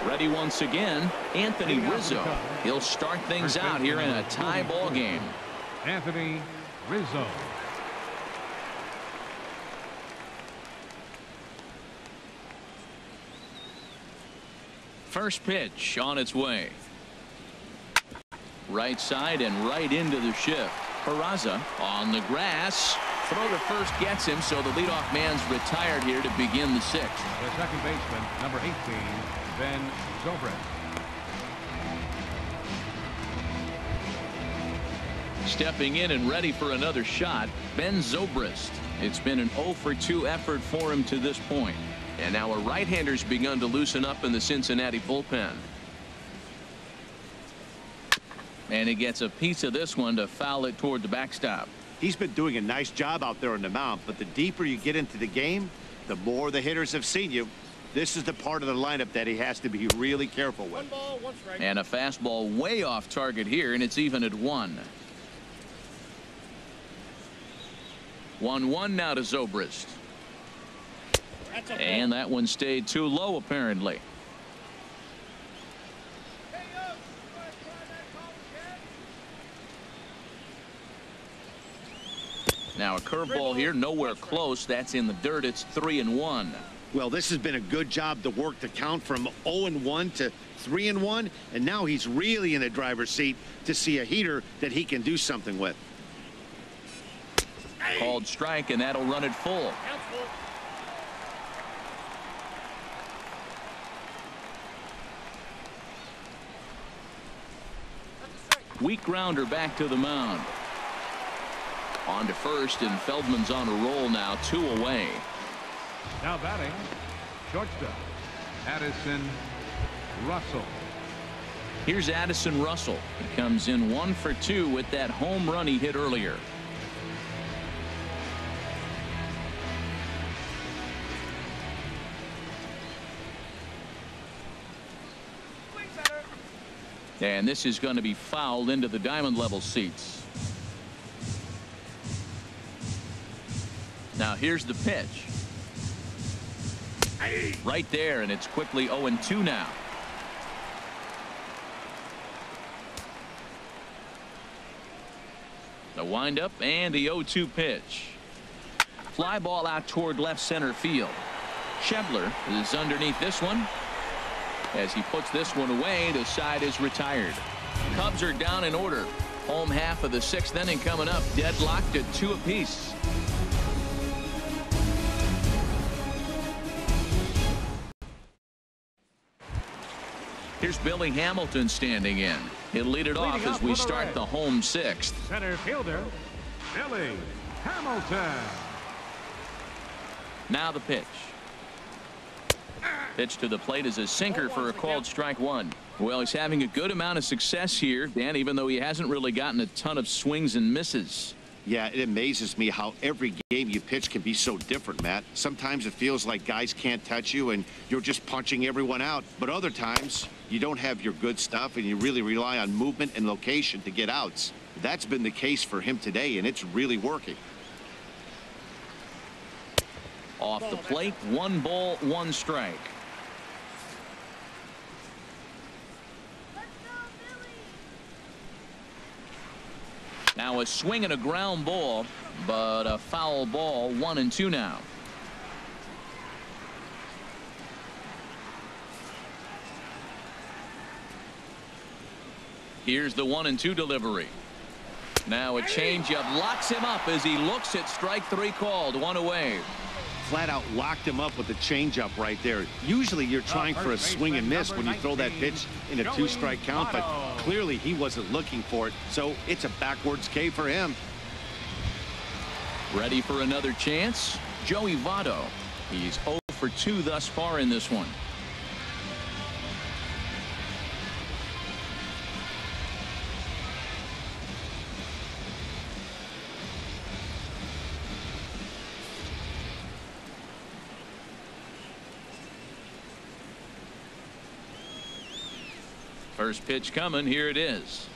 Ready once again, Anthony Rizzo. He'll start things out here in a tie ball game. Anthony Rizzo. First pitch on its way. Right side and right into the shift. Peraza on the grass. Throw to first gets him, so the leadoff man's retired here to begin the 6th. The second baseman, number 18, Ben Zobrist. Stepping in and ready for another shot, Ben Zobrist. It's been an 0 for 2 effort for him to this point. And now a right-hander's begun to loosen up in the Cincinnati bullpen. And he gets a piece of this one to foul it toward the backstop. He's been doing a nice job out there on the mound, but the deeper you get into the game, the more the hitters have seen you. This is the part of the lineup that he has to be really careful with. 1 ball, 1 strike. And a fastball way off target here, and it's even at 1. 1-1 now to Zobrist. And that one stayed too low, apparently. Now a curveball here, nowhere close. That's in the dirt. It's 3-1. Well, this has been a good job to work the count from 0-1 to 3-1, and now he's really in the driver's seat to see a heater that he can do something with. Called strike, and that'll run it full. Weak grounder back to the mound. On to first, and Feldman's on a roll now, 2 away. Now batting, shortstop, Addison Russell. Here's Addison Russell. He comes in 1 for 2 with that home run he hit earlier. And this is going to be fouled into the diamond level seats. Now here's the pitch. Right there, and it's quickly 0-2 now. The windup and the 0-2 pitch. Fly ball out toward left center field. Schebler is underneath this one. As he puts this one away, the side is retired. Cubs are down in order. Home half of the 6th inning coming up, deadlocked at 2 apiece. Here's Billy Hamilton standing in. He'll lead it off as we start the home 6th. Center fielder, Billy Hamilton. Now the pitch. Pitch to the plate is a sinker for a called strike 1. Well, he's having a good amount of success here, Dan, even though he hasn't really gotten a ton of swings and misses. Yeah, it amazes me how every game you pitch can be so different, Matt. Sometimes it feels like guys can't touch you and you're just punching everyone out. But other times you don't have your good stuff and you really rely on movement and location to get outs. That's been the case for him today, and it's really working. Off the plate, 1 ball, 1 strike. Now a swing and a ground ball, but a foul ball, 1-2 now. Here's the 1-2 delivery. Now a changeup locks him up as he looks at strike 3 called, 1 away. Flat out locked him up with the changeup right there. Usually you're trying for a swing and miss when you throw that pitch in a 2-strike count, but clearly he wasn't looking for it, so it's a backwards K for him. Ready for another chance? Joey Votto. He's 0 for 2 thus far in this one. First pitch coming. Here it is.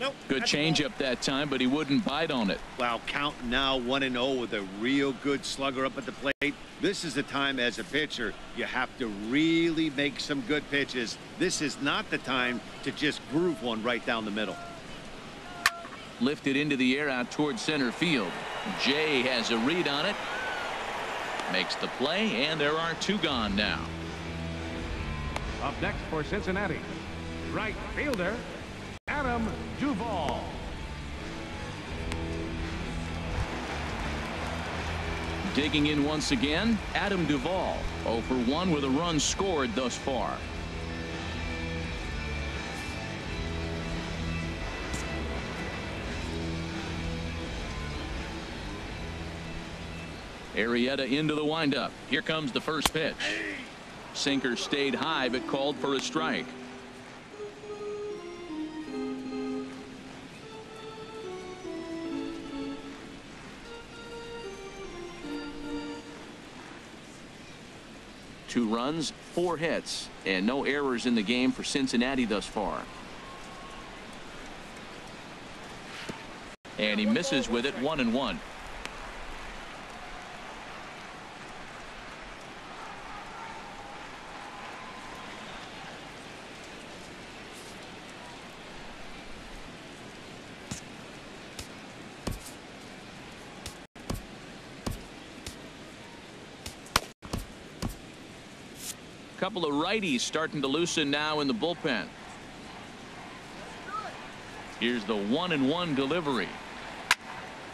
Nope. Good changeup that time, but he wouldn't bite on it. Wow, count now 1-0 with a real good slugger up at the plate. This is the time as a pitcher you have to really make some good pitches. This is not the time to just groove one right down the middle. Lifted into the air out toward center field. Jay has a read on it. Makes the play, and there are 2 gone now. Up next for Cincinnati, right fielder, Adam Duvall. Digging in once again, Adam Duvall, 0 for 1 with a run scored thus far. Arrieta into the windup. Here comes the first pitch. Sinker stayed high but called for a strike. Two runs, 4 hits, and no errors in the game for Cincinnati thus far. And he misses with it, 1-1. Couple of righties starting to loosen now in the bullpen. Here's the 1-1 delivery.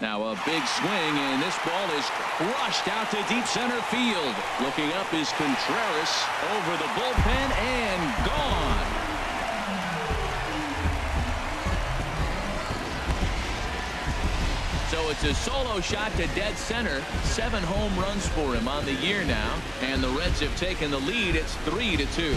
Now a big swing, and this ball is crushed out to deep center field. Looking up is Contreras over the bullpen and gone. So it's a solo shot to dead center. 7 home runs for him on the year now, and the Reds have taken the lead. It's 3-2.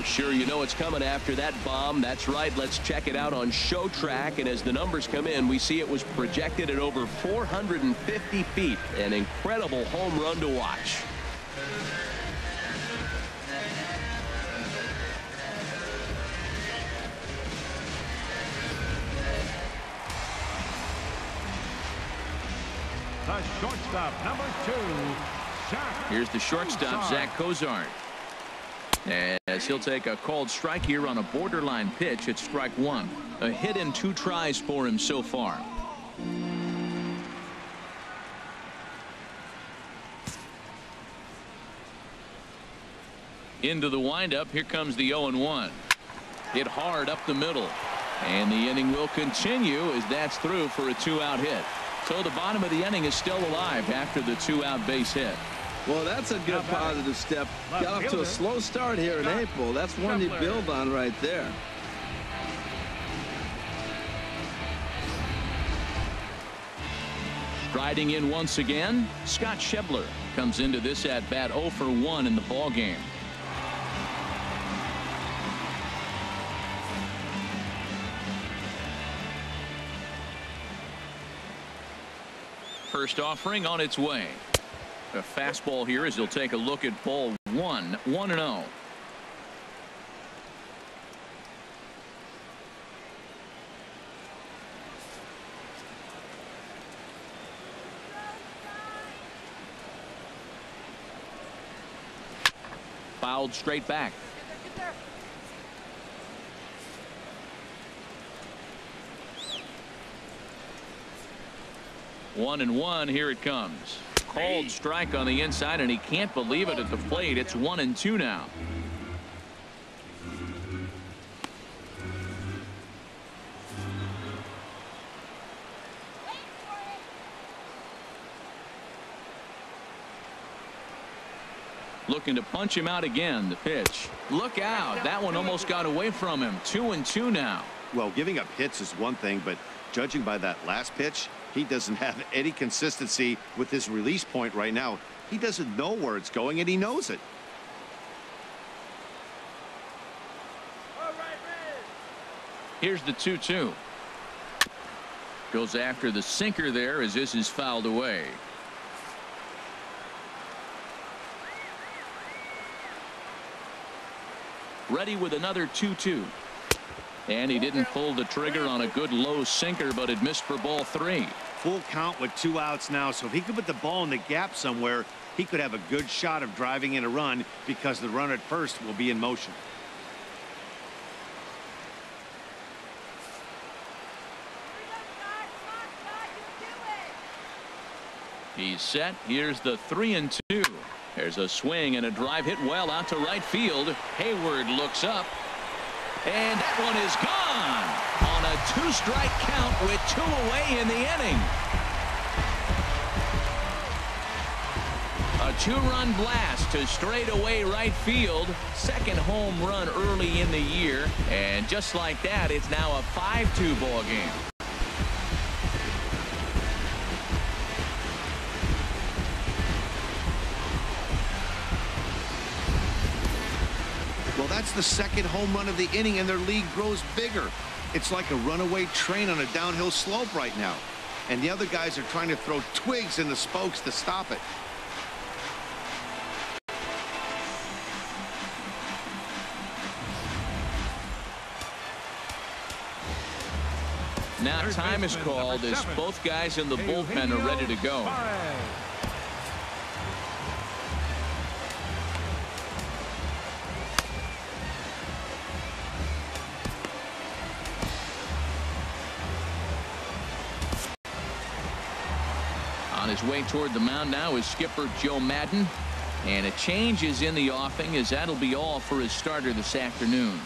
Sure, you know what's coming after that bomb. That's right. Let's check it out on Show Track. And as the numbers come in, we see it was projected at over 450 feet. An incredible home run to watch. the shortstop, number 2, Zach. Here's the shortstop, Zach Cozart. As he'll take a called strike here on a borderline pitch at strike 1. A hit in 2 tries for him so far. Into the windup. Here comes the 0-1. Hit hard up the middle. And the inning will continue as that's through for a 2-out hit. So the bottom of the inning is still alive after the 2-out base hit. Well, that's a good positive step. Got off to a slow start here in April. That's one you build on right there. Striding in once again, Scott Schebler comes into this at bat 0 for 1 in the ball game. First offering on its way. A fastball here as he'll take a look at ball 1. 1-0. Fouled straight back. 1-1. Here it comes. Called strike on the inside, and he can't believe it at the plate. It's 1-2 now. Looking to punch him out again. The pitch. Look out. That one almost got away from him. 2-2 now. Well, giving up hits is one thing, but judging by that last pitch, he doesn't have any consistency with his release point right now. He doesn't know where it's going, and he knows it. Here's the 2-2. Goes after the sinker there as this is fouled away. Ready with another 2-2. And he didn't pull the trigger on a good low sinker, but it missed for ball 3. Full count with 2 outs now, so if he could put the ball in the gap somewhere, he could have a good shot of driving in a run because the runner at first will be in motion. He's set. Here's the 3-2. There's a swing and a drive hit well out to right field. Hayward looks up. And that one is gone on a 2-strike count with 2 away in the inning. A 2-run blast to straightaway right field. Second home run early in the year. And just like that, it's now a 5-2 ball game. Well, that's the second home run of the inning, and their lead grows bigger. It's like a runaway train on a downhill slope right now. And the other guys are trying to throw twigs in the spokes to stop it. Now time is called as both guys in the bullpen are ready to go. On his way toward the mound now is skipper Joe Madden. And a change is in the offing as that'll be all for his starter this afternoon.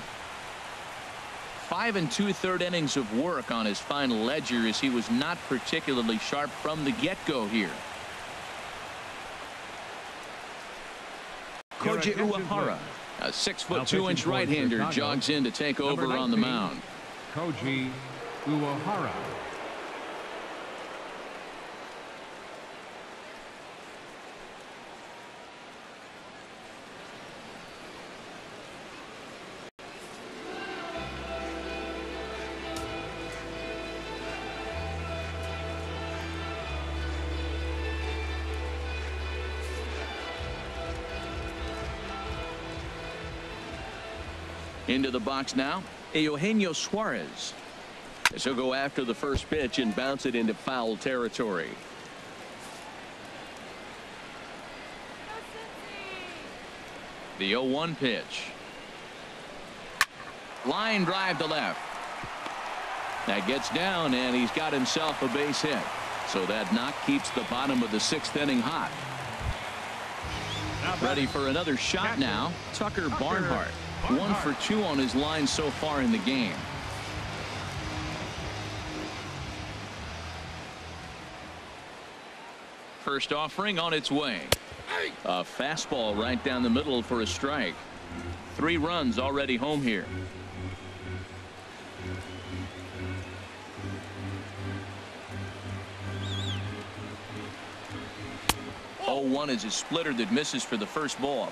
5 2/3 innings of work on his final ledger as he was not particularly sharp from the get-go here. Koji Uehara, a 6'2" right-hander, jogs in to take over on the mound. Koji Uehara. Into the box now, Eugenio Suarez. This will go after the first pitch and bounce it into foul territory. The 0-1 pitch. Line drive to left. That gets down, and he's got himself a base hit. So that knock keeps the bottom of the 6th inning hot. Ready for another shot now. Tucker Barnhart. 1 for 2 on his line so far in the game. First offering on its way. A fastball right down the middle for a strike. 3 runs already home here. 0-1 is a splitter that misses for the first ball.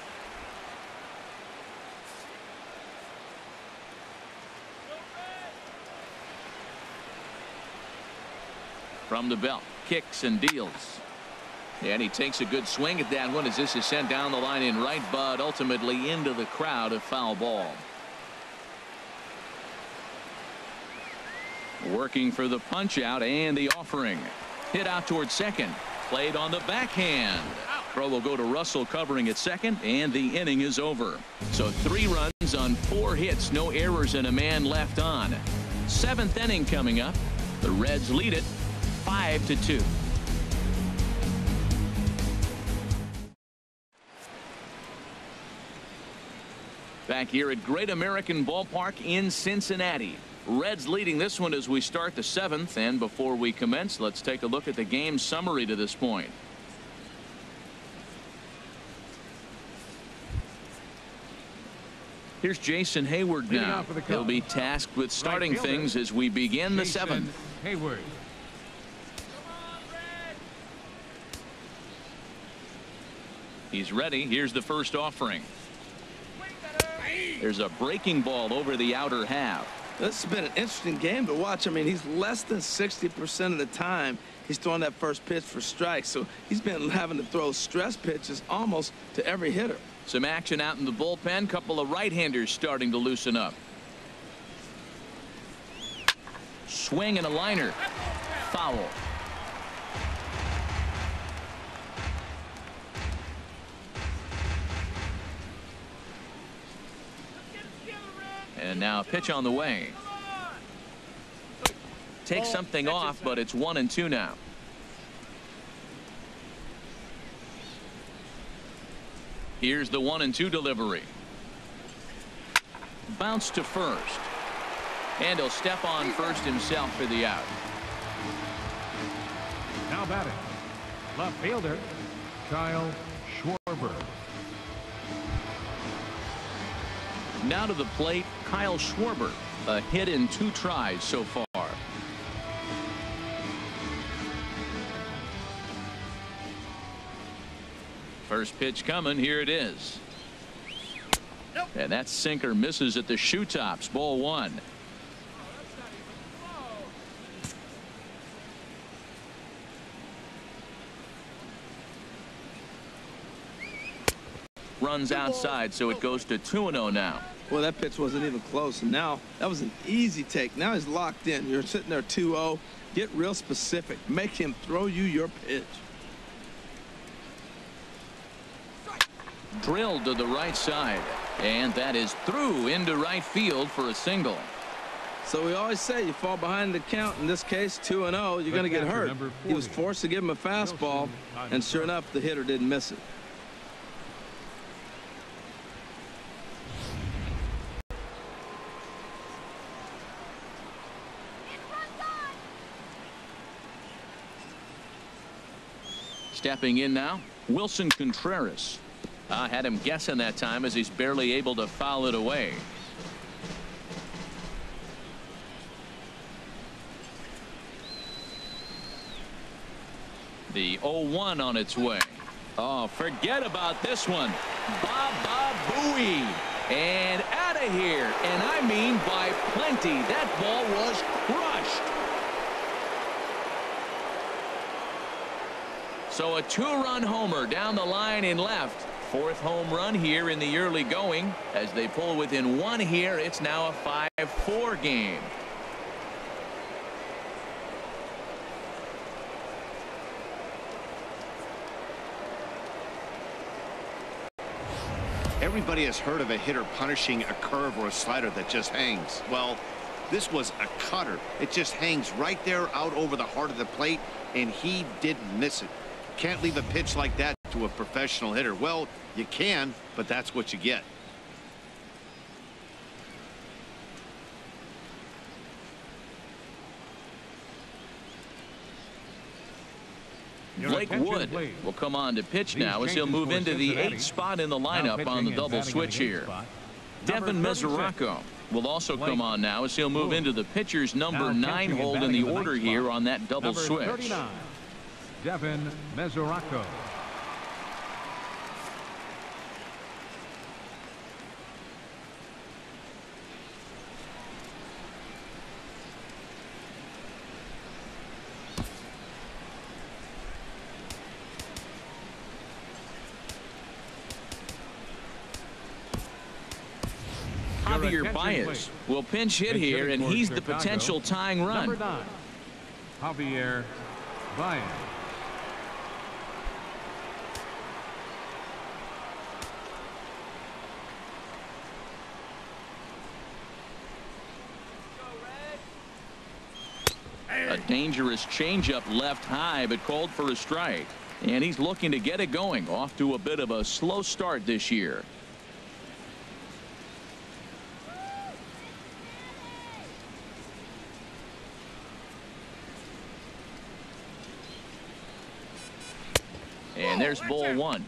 From the belt, kicks and deals. And he takes a good swing at that one as this is sent down the line in right, but ultimately into the crowd, a foul ball. Working for the punch out and the offering. Hit out towards second. Played on the backhand. Throw will go to Russell covering at second, and the inning is over. So 3 runs on 4 hits, no errors, and a man left on. 7th inning coming up. The Reds lead it 5-2. Back here at Great American Ballpark in Cincinnati. Reds leading this one as we start the 7th, and before we commence, let's take a look at the game summary to this point. Here's Jason Hayward now. He'll be tasked with starting things as we begin the 7th. Hayward. He's ready. Here's the first offering. There's a breaking ball over the outer half. This has been an interesting game to watch. I mean, he's less than 60% of the time he's throwing that first pitch for strikes. So he's been having to throw stress pitches almost to every hitter. Some action out in the bullpen. Couple of right-handers starting to loosen up. Swing and a liner. Foul. And now a pitch on the way. Take something off, but it's 1-2 now. Here's the 1-2 delivery. Bounce to first. And he'll step on first himself for the out. Now batting, left fielder Kyle Schwarber. Now to the plate, Kyle Schwarber. A hit in 2 tries so far. First pitch coming. Here it is. And that sinker misses at the shoe tops. Ball 1. Runs outside, so it goes to 2-0 now. Well, that pitch wasn't even close, and now that was an easy take. Now he's locked in. You're sitting there 2-0. Get real specific. Make him throw you your pitch. Drilled to the right side, and that is through into right field for a single. So we always say you fall behind the count. In this case, 2-0, you're going to get hurt. He was forced to give him a fastball, and sure enough, the hitter didn't miss it. Stepping in now, Wilson Contreras. Had him guessing that time as he's barely able to foul it away. The 0-1 on its way. Oh, forget about this one. Baba Booey. And out of here. And I mean by plenty. That ball was crushed. So a 2-run homer down the line in left. 4th home run here in the early going. As they pull within 1 here, it's now a 5-4 game. Everybody has heard of a hitter punishing a curve or a slider that just hangs. Well, this was a cutter. It just hangs right there out over the heart of the plate, and he didn't miss it. Can't leave a pitch like that to a professional hitter. Well, you can, but that's what you get. Blake Wood will come on to pitch now as he'll move into the 8th spot in the lineup on the double switch here. Devin Mesoraco will also come on now as he'll move into the pitcher's number 9 hold in the order here on that double switch. Devin Mesoraco. Javier Baez will pinch hit here, and he's the potential tying run. Number 9, Javier Baez. A dangerous changeup left high, but called for a strike. And he's looking to get it going. Off to a bit of a slow start this year. And there's ball 1.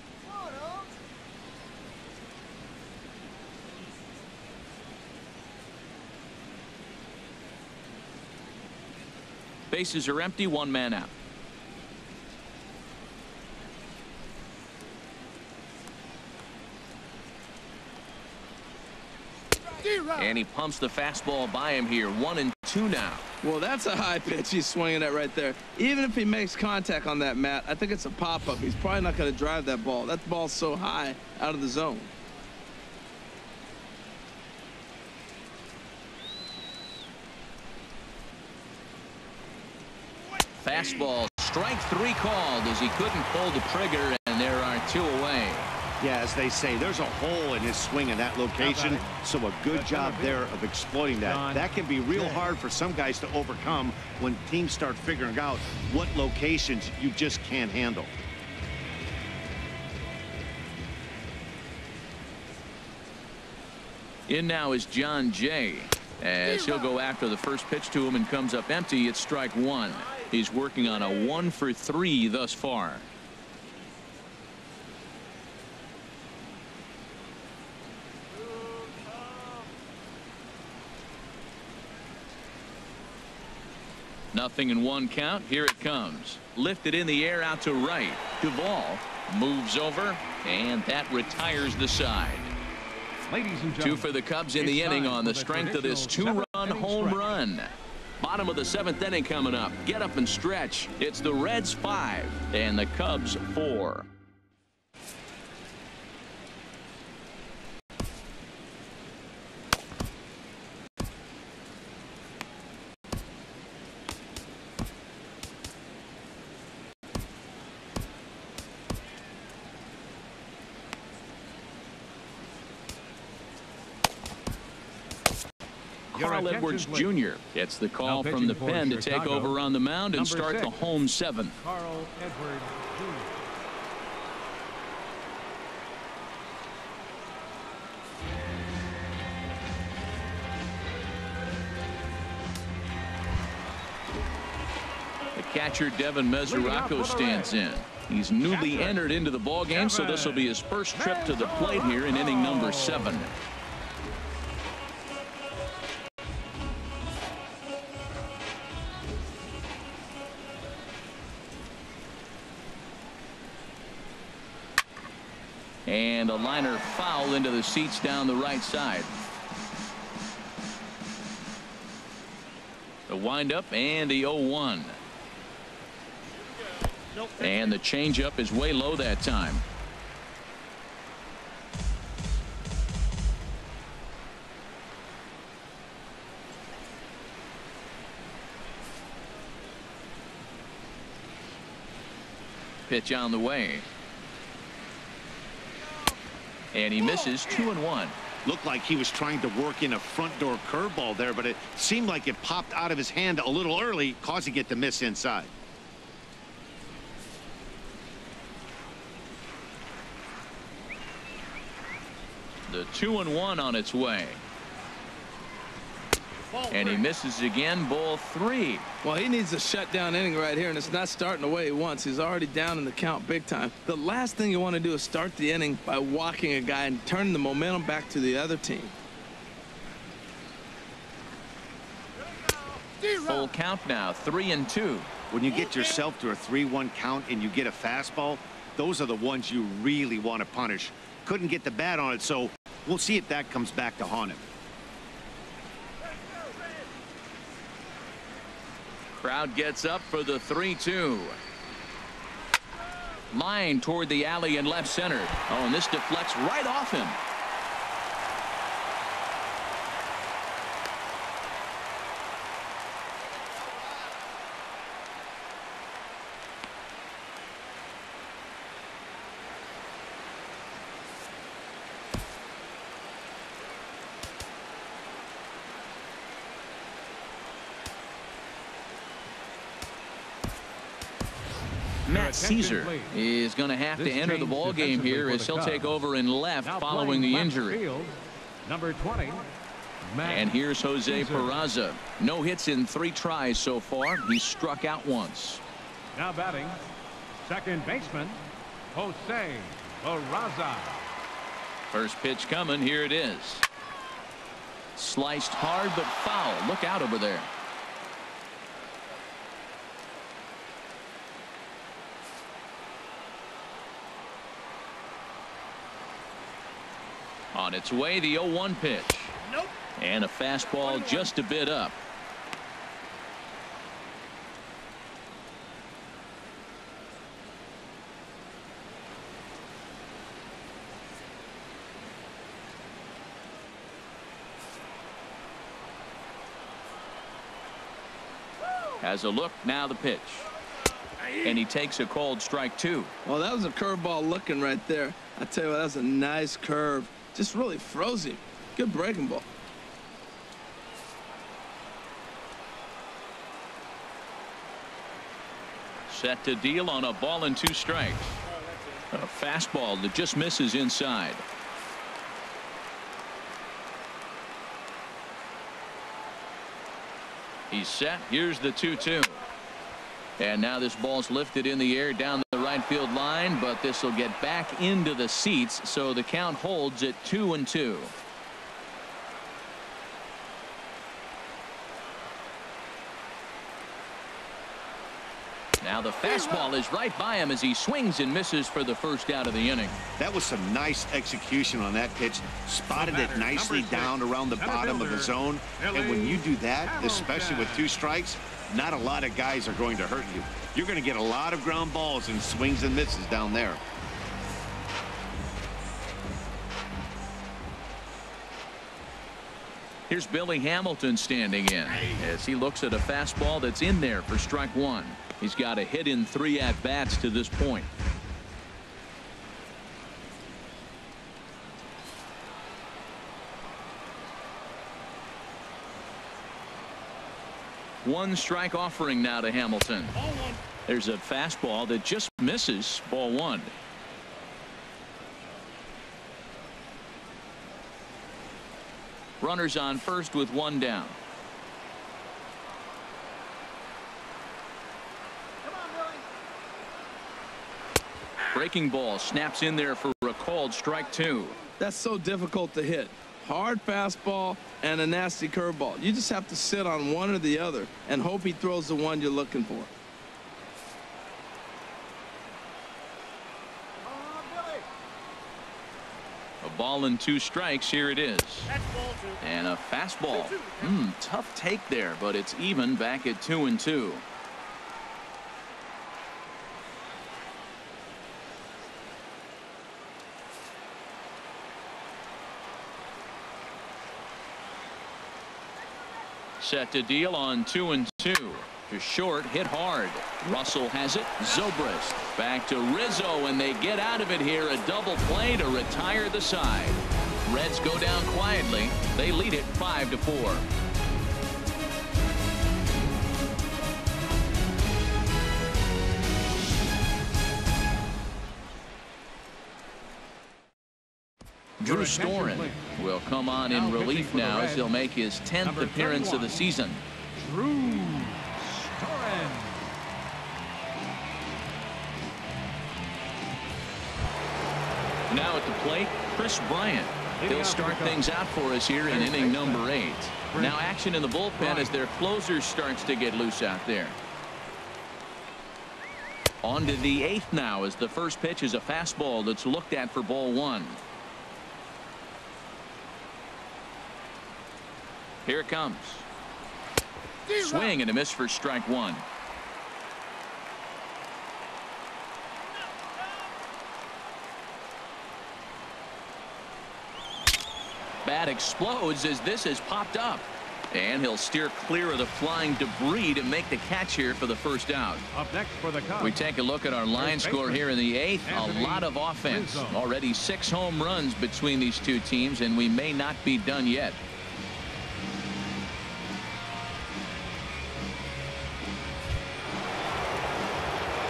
Bases are empty, 1 man out. And he pumps the fastball by him here. 1-2 now. Well, that's a high pitch he's swinging at right there. Even if he makes contact on that, Matt, I think it's a pop-up. He's probably not going to drive that ball. That ball's so high out of the zone. Fastball, strike 3 called as he couldn't pull the trigger, and there are 2 away. Yeah, as they say, there's a hole in his swing in that location, so a good job there of exploiting that. That can be real hard for some guys to overcome when teams start figuring out what locations you just can't handle. In now is John Jay, as he'll go after the first pitch to him and comes up empty. It's strike 1. He's working on a 1 for 3 thus far. Nothing in 1 count. Here it comes. Lifted in the air out to right. Duvall moves over, and that retires the side. Ladies and gentlemen, 2 for the Cubs in the inning on the strength of this 2-run home run. Bottom of the 7th inning coming up. Get up and stretch. It's the Reds 5 and the Cubs 4. Carl Edwards Jr. gets the call from the pen to take over on the mound and start the home 7th. Carl Edwards Jr. The catcher Devin Mesoraco stands in. He's newly entered into the ballgame, so this will be his first trip to the plate here in inning number 7. And a liner foul into the seats down the right side. The windup and the 0-1. And the changeup is way low that time. Pitch on the way. And he misses 2-1. Looked like he was trying to work in a front door curveball there, but it seemed like it popped out of his hand a little early, causing it to miss inside. The 2-1 on its way. And he misses again, ball 3. Well, he needs a shutdown inning right here, and it's not starting the way he wants. He's already down in the count big time. The last thing you want to do is start the inning by walking a guy and turning the momentum back to the other team. Full count now, 3-2. When you get yourself to a 3-1 count and you get a fastball, those are the ones you really want to punish. Couldn't get the bat on it, so we'll see if that comes back to haunt him. Crowd gets up for the 3-2. Line toward the alley and left center. Oh, and this deflects right off him. Matt Caesar is going to have to enter the ball game here as he'll take over in left following the injury. Number 20. And here's Jose Peraza. No hits in 3 tries so far. He's struck out once. Now batting, second baseman, Jose Peraza. First pitch coming. Here it is. Sliced hard but foul. Look out over there. On its way, the 0-1 pitch. Nope. And a fastball just a bit up. Has a look, now the pitch. And he takes a called strike 2. Well, that was a curveball looking right there. I tell you what, that was a nice curve. Just really froze him. Good breaking ball. Set to deal on a ball and 2 strikes. A fastball that just misses inside. He's set. Here's the 2-2. And now this ball's lifted in the air down the right field line, but this will get back into the seats, so the count holds at 2-2. Now the fastball is right by him as he swings and misses for the first out of the inning. That was some nice execution on that pitch. Spotted it nicely down around the bottom of the zone. And when you do that, especially with 2 strikes, not a lot of guys are going to hurt you. You're going to get a lot of ground balls and swings and misses down there. Here's Billy Hamilton standing in as he looks at a fastball that's in there for strike 1. He's got a hit in 3 at-bats to this point. One strike offering now to Hamilton. There's a fastball that just misses, ball 1. Runners on first with 1 down. Breaking ball snaps in there for a called strike 2. That's so difficult to hit. Hard fastball and a nasty curveball. You just have to sit on one or the other and hope he throws the one you're looking for. A ball and 2 strikes. Here it is. And a fastball. Tough take there, but it's even back at 2-2. Set to deal on 2-2. To short, hit hard. Russell has it. Zobrist back to Rizzo, and they get out of it here. A double play to retire the side. Reds go down quietly. They lead it 5-4. Drew Storen will come on in relief now as he'll make his 10th appearance of the season. Drew Storen. Now at the plate, Chris Bryant. He'll start things out for us here in inning number 8. Now action in the bullpen as their closer starts to get loose out there. On to the 8th now as the first pitch is a fastball that's looked at for ball 1. Here it comes. Swing and a miss for strike 1. Bat explodes as this has popped up. And he'll steer clear of the flying debris to make the catch here for the first out. Up next for the Cubs. We take a look at our line score here in the 8th. A lot of offense. Already 6 home runs between these two teams, and we may not be done yet.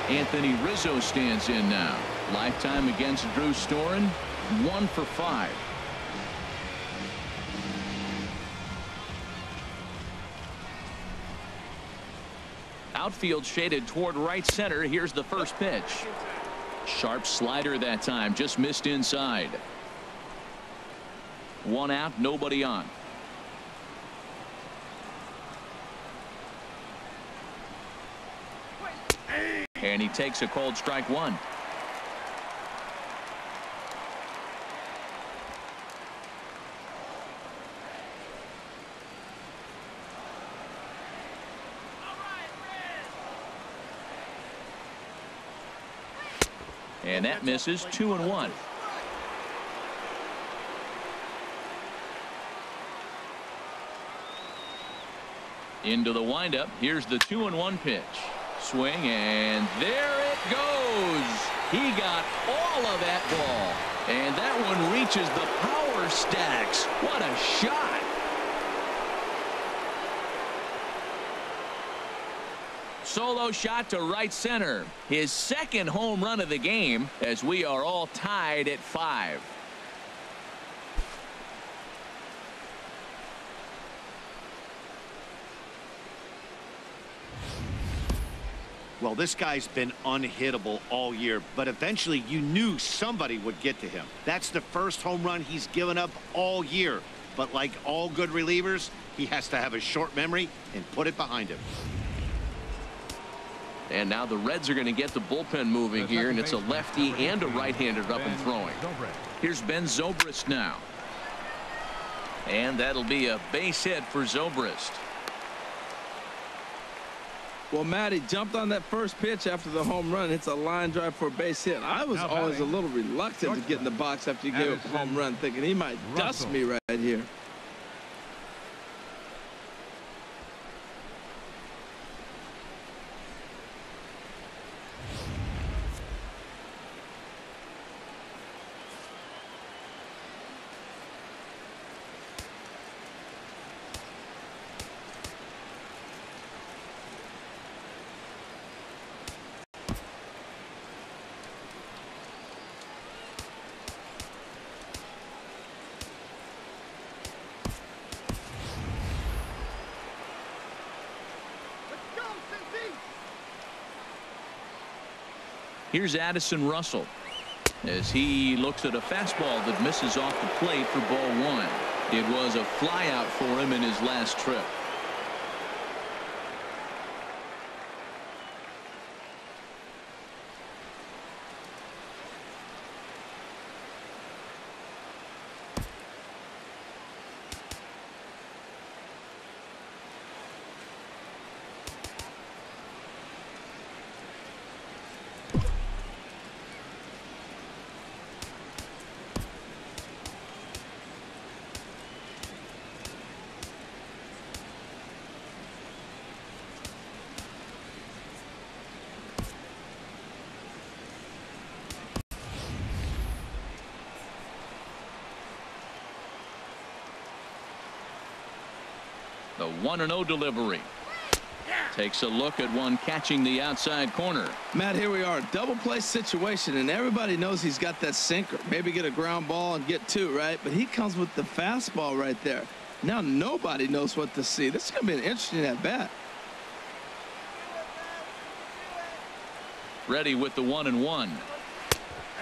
Anthony Rizzo stands in now. Lifetime against Drew Storen, 1 for 5. Outfield shaded toward right center. Here's the first pitch. Sharp slider that time, just missed inside. 1 out, nobody on. And he takes a cold strike 1. And that misses. 2-1. Into the windup. Here's the 2-1 pitch. Swing, and there it goes. He got all of that ball, and that one reaches the power stacks. What a shot. Solo shot to right center. His second home run of the game, as we are all tied at 5. Well, this guy's been unhittable all year, but eventually you knew somebody would get to him. That's the first home run he's given up all year. But like all good relievers, he has to have a short memory and put it behind him. And now the Reds are going to get the bullpen moving here, and it's a lefty and a right-hander up and throwing. Here's Ben Zobrist now. And that'll be a base hit for Zobrist. Well, Matty jumped on that first pitch after the home run. It's a line drive for a base hit. I was always a little reluctant to get in the box after you gave up a home run, thinking he might dust me right here. Here's Addison Russell as he looks at a fastball that misses off the plate for ball 1. It was a flyout for him in his last trip. The 1-0 delivery. Takes a look at one catching the outside corner. Matt, here we are, double play situation, and everybody knows he's got that sinker. Maybe get a ground ball and get two, right? But he comes with the fastball right there. Now nobody knows what to see. This is going to be an interesting at bat. Ready with the 1-1.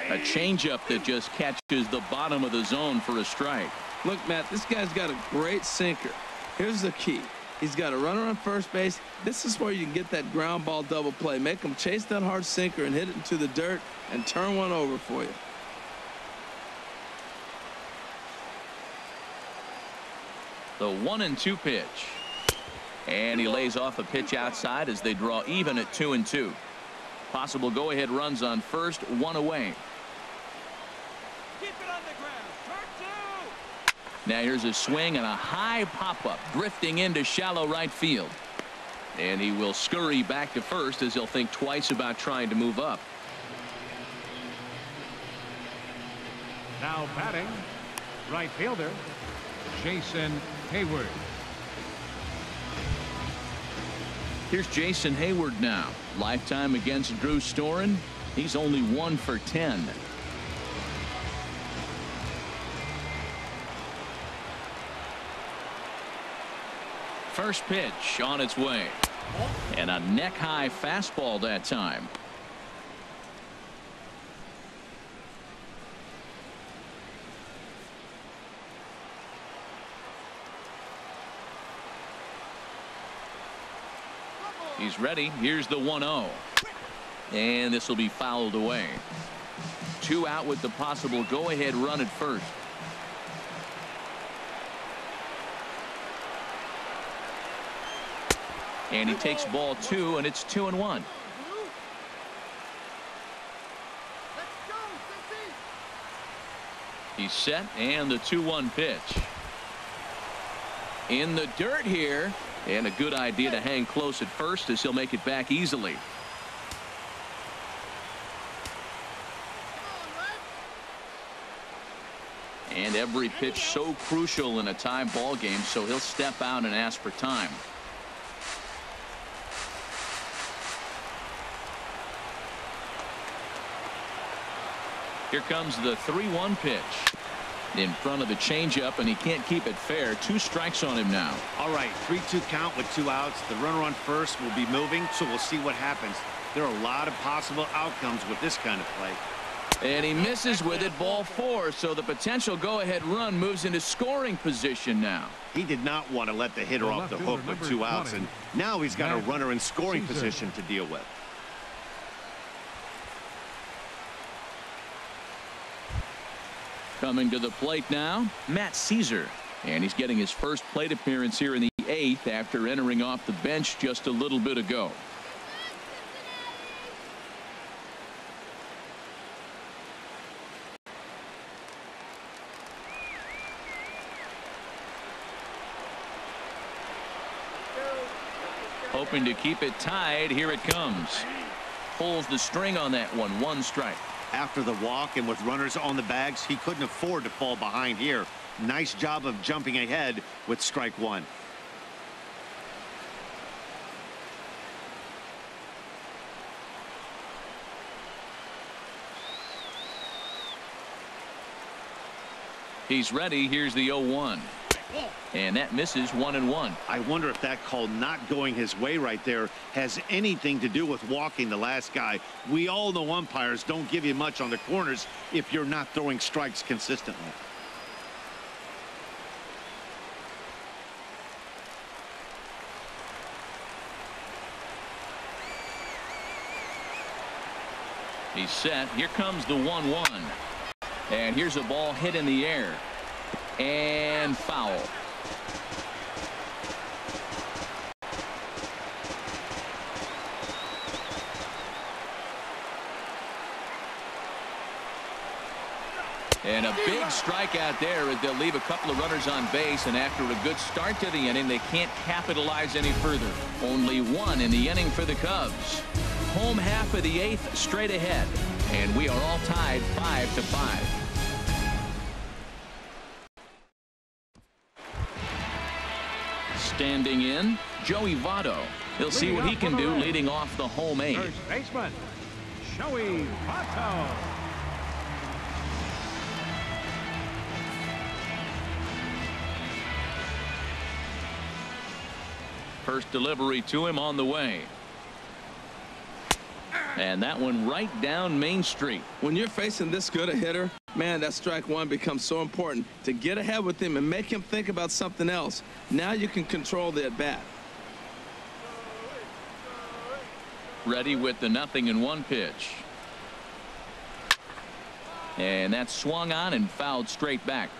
A changeup that just catches the bottom of the zone for a strike. Look, Matt, this guy's got a great sinker. Here's the key. He's got a runner on first base. This is where you can get that ground ball double play. Make him chase that hard sinker and hit it into the dirt and turn one over for you. The 1-2 pitch. And he lays off a pitch outside as they draw even at 2-2. Possible go-ahead runs on first, one away. Keep it on the ground. Turn two. Now here's a swing and a high pop-up drifting into shallow right field. And he will scurry back to first as he'll think twice about trying to move up. Now batting, right fielder, Jason Hayward. Here's Jason Hayward now. Lifetime against Drew Storen. He's only 1 for 10. First pitch on its way. And a neck-high fastball that time. He's ready. Here's the 1-0. And this will be fouled away. 2 out with the possible go-ahead run at first. And he takes ball 2, and it's 2-1. He's set, and the 2-1 pitch. In the dirt here. And a good idea to hang close at first as he'll make it back easily. And every pitch so crucial in a tie ball game, so he'll step out and ask for time. Here comes the 3-1 pitch. In front of the changeup, and he can't keep it fair. 2 strikes on him now. All right, 3-2 count with 2 outs. The runner on first will be moving, so we'll see what happens. There are a lot of possible outcomes with this kind of play. And he misses with it, ball 4, so the potential go-ahead run moves into scoring position now. He did not want to let the hitter off the hook with 2 outs, and now he's got a runner in scoring position to deal with. Coming to the plate now, Matt Caesar. And he's getting his first plate appearance here in the 8th after entering off the bench just a little bit ago. Hoping to keep it tied. Here it comes. Pulls the string on that one. 1 strike. After the walk and with runners on the bags, he couldn't afford to fall behind here. Nice job of jumping ahead with strike 1. He's ready. Here's the 0-1. And that misses 1-1. I wonder if that call not going his way right there has anything to do with walking the last guy. We all know umpires don't give you much on the corners if you're not throwing strikes consistently. He's set. Here comes the 1-1. And here's a ball hit in the air. And foul. And a big strikeout there as they'll leave a couple of runners on base, and after a good start to the inning, they can't capitalize any further. Only 1 in the inning for the Cubs. Home half of the 8th straight ahead, and we are all tied 5-5. Standing in, Joey Votto. He'll see what he can do leading off the home 8. First baseman, Joey Votto. First delivery to him on the way. And that one right down Main Street. When you're facing this good a hitter, man, that strike one becomes so important to get ahead with him and make him think about something else. Now you can control the at-bat. Ready with the 0-1 pitch. And that's swung on and fouled straight back.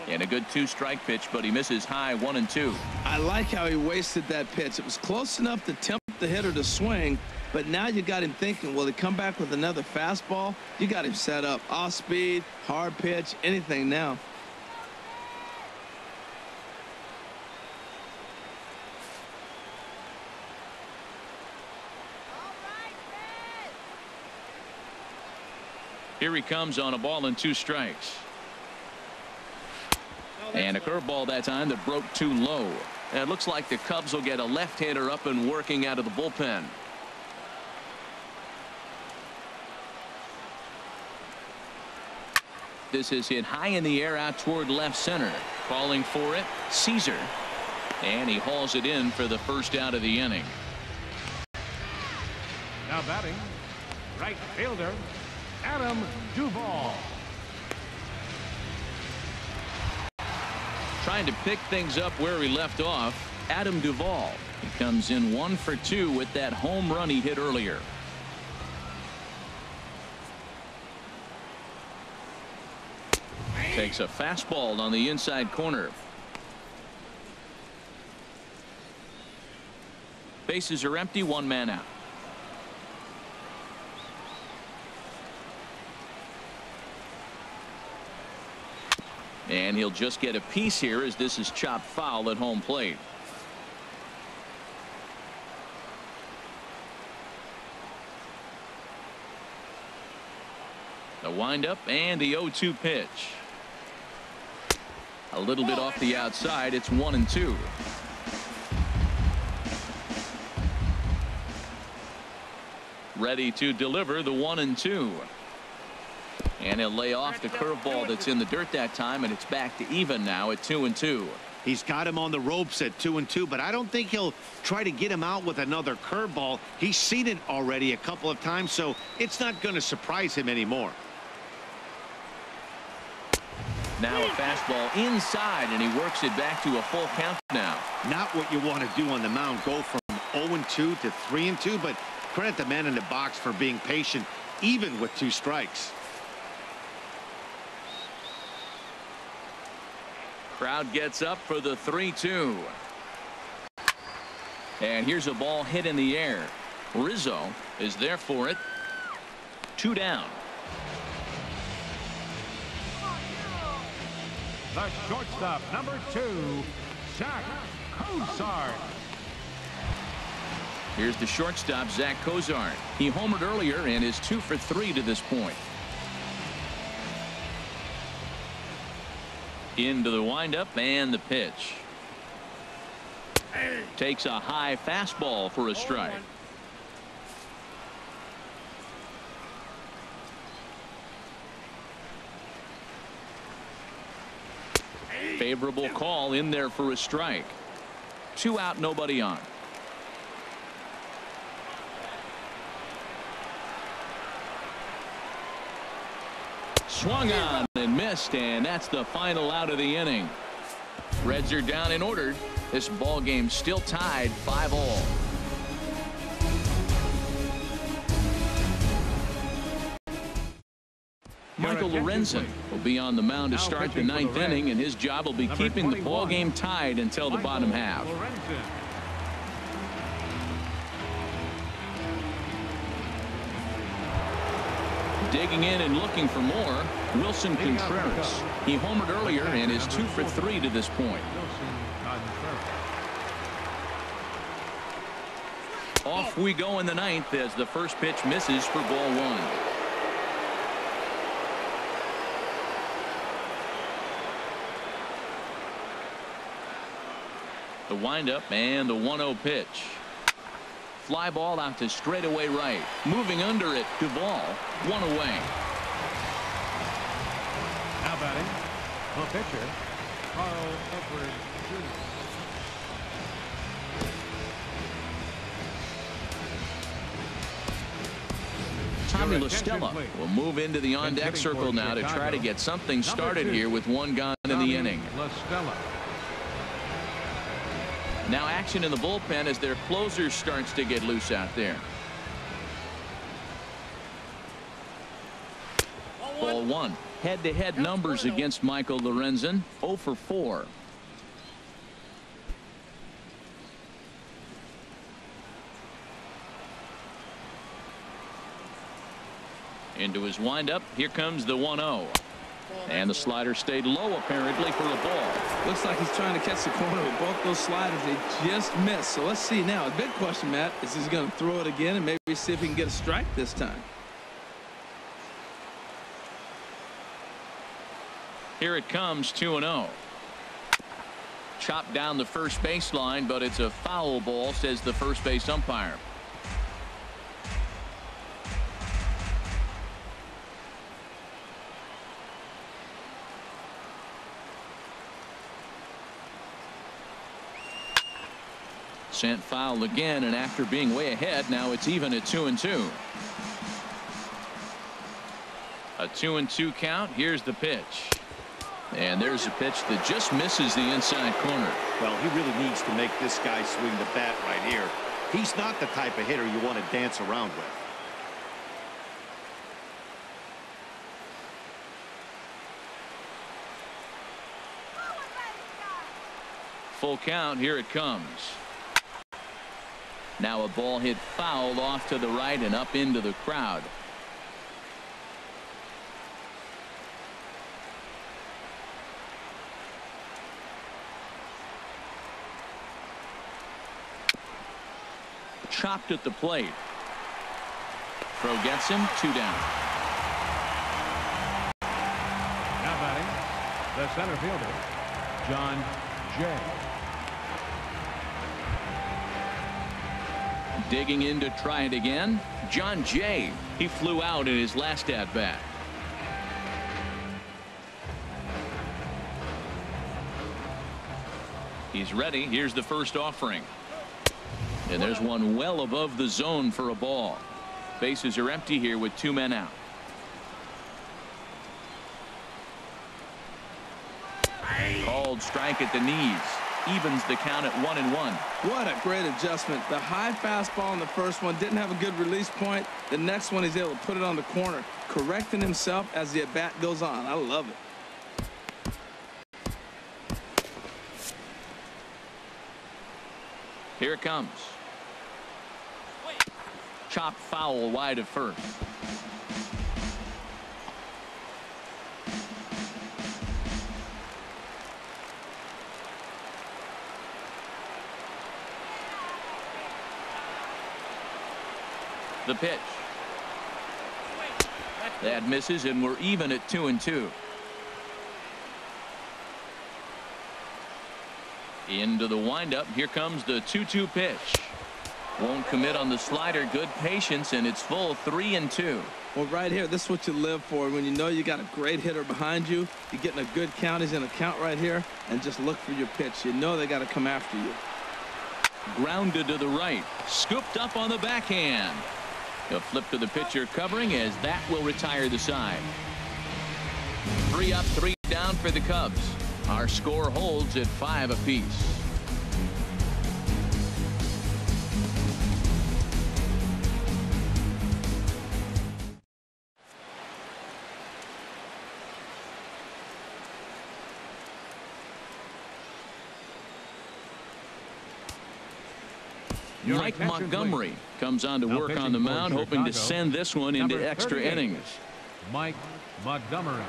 And a good 2-strike pitch, but he misses high 1-2. I like how he wasted that pitch. It was close enough to tempt the hitter to swing, but now you got him thinking, will he come back with another fastball? You got him set up. Off speed, hard pitch, anything now. Here he comes on a ball and 2 strikes. And a curveball that time that broke too low. And it looks like the Cubs will get a left-hander up and working out of the bullpen. This is hit high in the air out toward left center. Calling for it, Caesar. And he hauls it in for the first out of the inning. Now batting, right fielder, Adam Duvall. Trying to pick things up where he left off, Adam Duvall. He comes in 1 for 2 with that home run he hit earlier. Takes a fastball on the inside corner. Bases are empty, 1 man out. And he'll just get a piece here as this is chopped foul at home plate. The windup and the 0-2 pitch. A little bit off the outside. It's 1-2. Ready to deliver the 1-2. And he'll lay off the curveball that's in the dirt that time, and it's back to even now at 2-2. He's got him on the ropes at 2-2, but I don't think he'll try to get him out with another curveball. He's seen it already a couple of times, so it's not going to surprise him anymore. Now a fastball inside, and he works it back to a full count now. Not what you want to do on the mound. Go from 0-2 to 3-2, but credit the man in the box for being patient, even with 2 strikes. Crowd gets up for the 3-2. And here's a ball hit in the air. Rizzo is there for it. 2 down. The shortstop, number 2, Zach Cozart. Here's the shortstop, Zach Cozart. He homered earlier and is 2 for 3 to this point. Into the windup and the pitch. Takes a high fastball for a strike. Favorable call in there for a strike. 2 out, nobody on. Swung on and missed, and that's the final out of the inning. Reds are down and ordered. This ball game still tied 5-all. Michael Lorenzen will be on the mound to start the 9th inning, and his job will be keeping the ball game tied until the bottom half. Digging in and looking for more, Wilson Contreras. He homered earlier and is 2 for 3 to this point. Off we go in the ninth as the first pitch misses for ball 1. The windup and the 1-0 pitch. Fly ball out to straightaway right. Moving under it, Duvall. 1 away. Now batting, the pitcher, Carl Edward Jr. Tommy La Stella will move into the on-deck circle now to try to get something started here with 1 gone in the inning. La Stella. Now action in the bullpen as their closer starts to get loose out there. Ball 1. Head-to-head numbers against Michael Lorenzen. 0 for 4. Into his windup. Here comes the 1-0. And the slider stayed low apparently for a ball. Looks like he's trying to catch the corner with both those sliders. They just missed. So let's see now. The big question, Matt, is he's going to throw it again and maybe see if he can get a strike this time. Here it comes, 2-0. Chopped down the first baseline, but it's a foul ball, says the first base umpire. Sent foul again, and after being way ahead, now it's even at 2-2. A 2-2 count. Here's the pitch. And there's a pitch that just misses the inside corner. Well, he really needs to make this guy swing the bat right here. He's not the type of hitter you want to dance around with. Full count. Here it comes. Now a ball hit foul off to the right and up into the crowd. Chopped at the plate. Throw gets him. 2 down. Now batting, the center fielder, John Jay. Digging in to try it again, John Jay. He flew out in his last at bat. He's ready. Here's the first offering. And there's one well above the zone for a ball. Bases are empty here with 2 men out. Called strike at the knees. Evens the count at 1-1. What a great adjustment. The high fastball in the first one didn't have a good release point. The next one he's able to put it on the corner, correcting himself as the at bat goes on. I love it. Here it comes. Chopped foul wide of first. The pitch. That misses, and we're even at 2-2. Into the windup. Here comes the 2-2 pitch. Won't commit on the slider. Good patience, and it's full 3-2. Well, right here, this is what you live for. When you know you got a great hitter behind you, you're getting a good count. He's in a count right here, and just look for your pitch. You know they got to come after you. Grounded to the right. Scooped up on the backhand. A flip to the pitcher covering as that will retire the side. 3 up, 3 down for the Cubs. Our score holds at 5 apiece. Mike Montgomery comes on to work on the mound, hoping to send this one into extra innings. Mike Montgomery.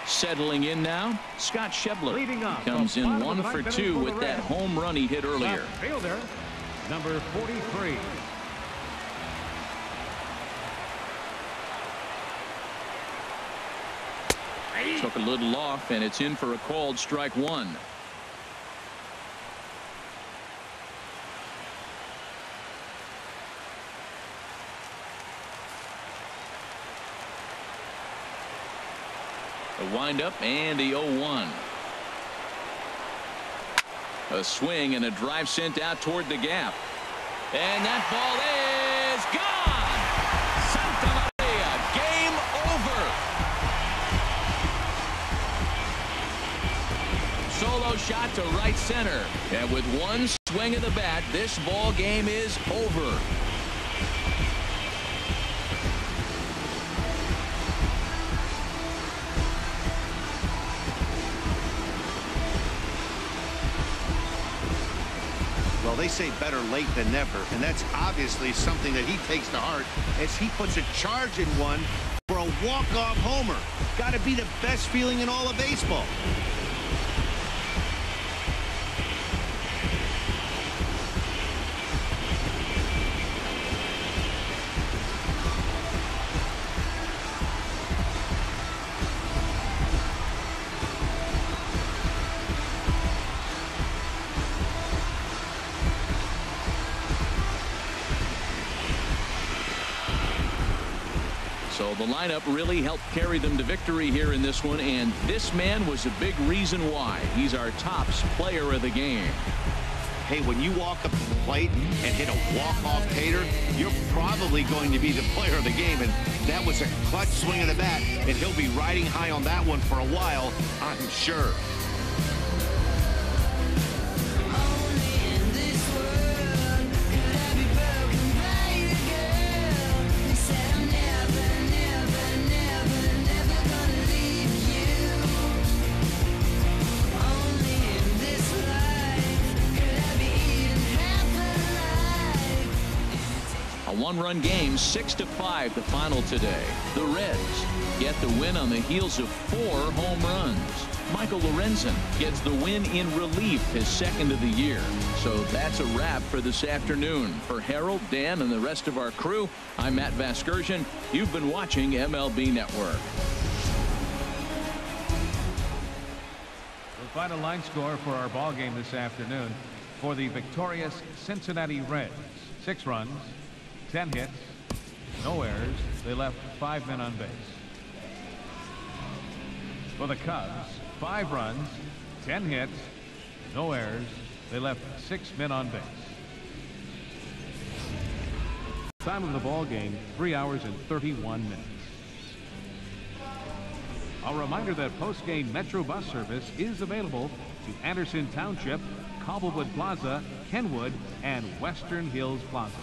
Settling in now, Scott Schebler Leading off comes the in bottom 1 of the for ninth 2 inning for with the that Reds. home run he hit earlier. Left fielder, number 43. Took a little off, and it's in for a called strike one. A windup and the 0-1. A swing and a drive sent out toward the gap. And that ball is gone. Santa Maria, game over. Solo shot to right center. And with one swing of the bat, this ball game is over. Well, they say better late than never, and that's obviously something that he takes to heart as he puts a charge in one for a walk-off homer. Got to be the best feeling in all of baseball. So the lineup really helped carry them to victory here in this one, and this man was a big reason why. He's our tops player of the game. Hey, when you walk up to the plate and hit a walk-off tater, you're probably going to be the player of the game, and that was a clutch swing of the bat, and he'll be riding high on that one for a while, I'm sure. One-run game, 6-5 the final today. The Reds get the win on the heels of 4 home runs. Michael Lorenzen gets the win in relief, his second of the year. So that's a wrap for this afternoon. For Harold, Dan, and the rest of our crew, I'm Matt Vasgersian. You've been watching MLB Network. The final line score for our ball game this afternoon for the victorious Cincinnati Reds: 6 runs, 10 hits, no errors. They left 5 men on base. For the Cubs, 5 runs, 10 hits, no errors. They left 6 men on base. Time of the ball game, 3 hours and 31 minutes. A reminder that post-game Metro bus service is available to Anderson Township, Cobblewood Plaza, Kenwood, and Western Hills Plaza.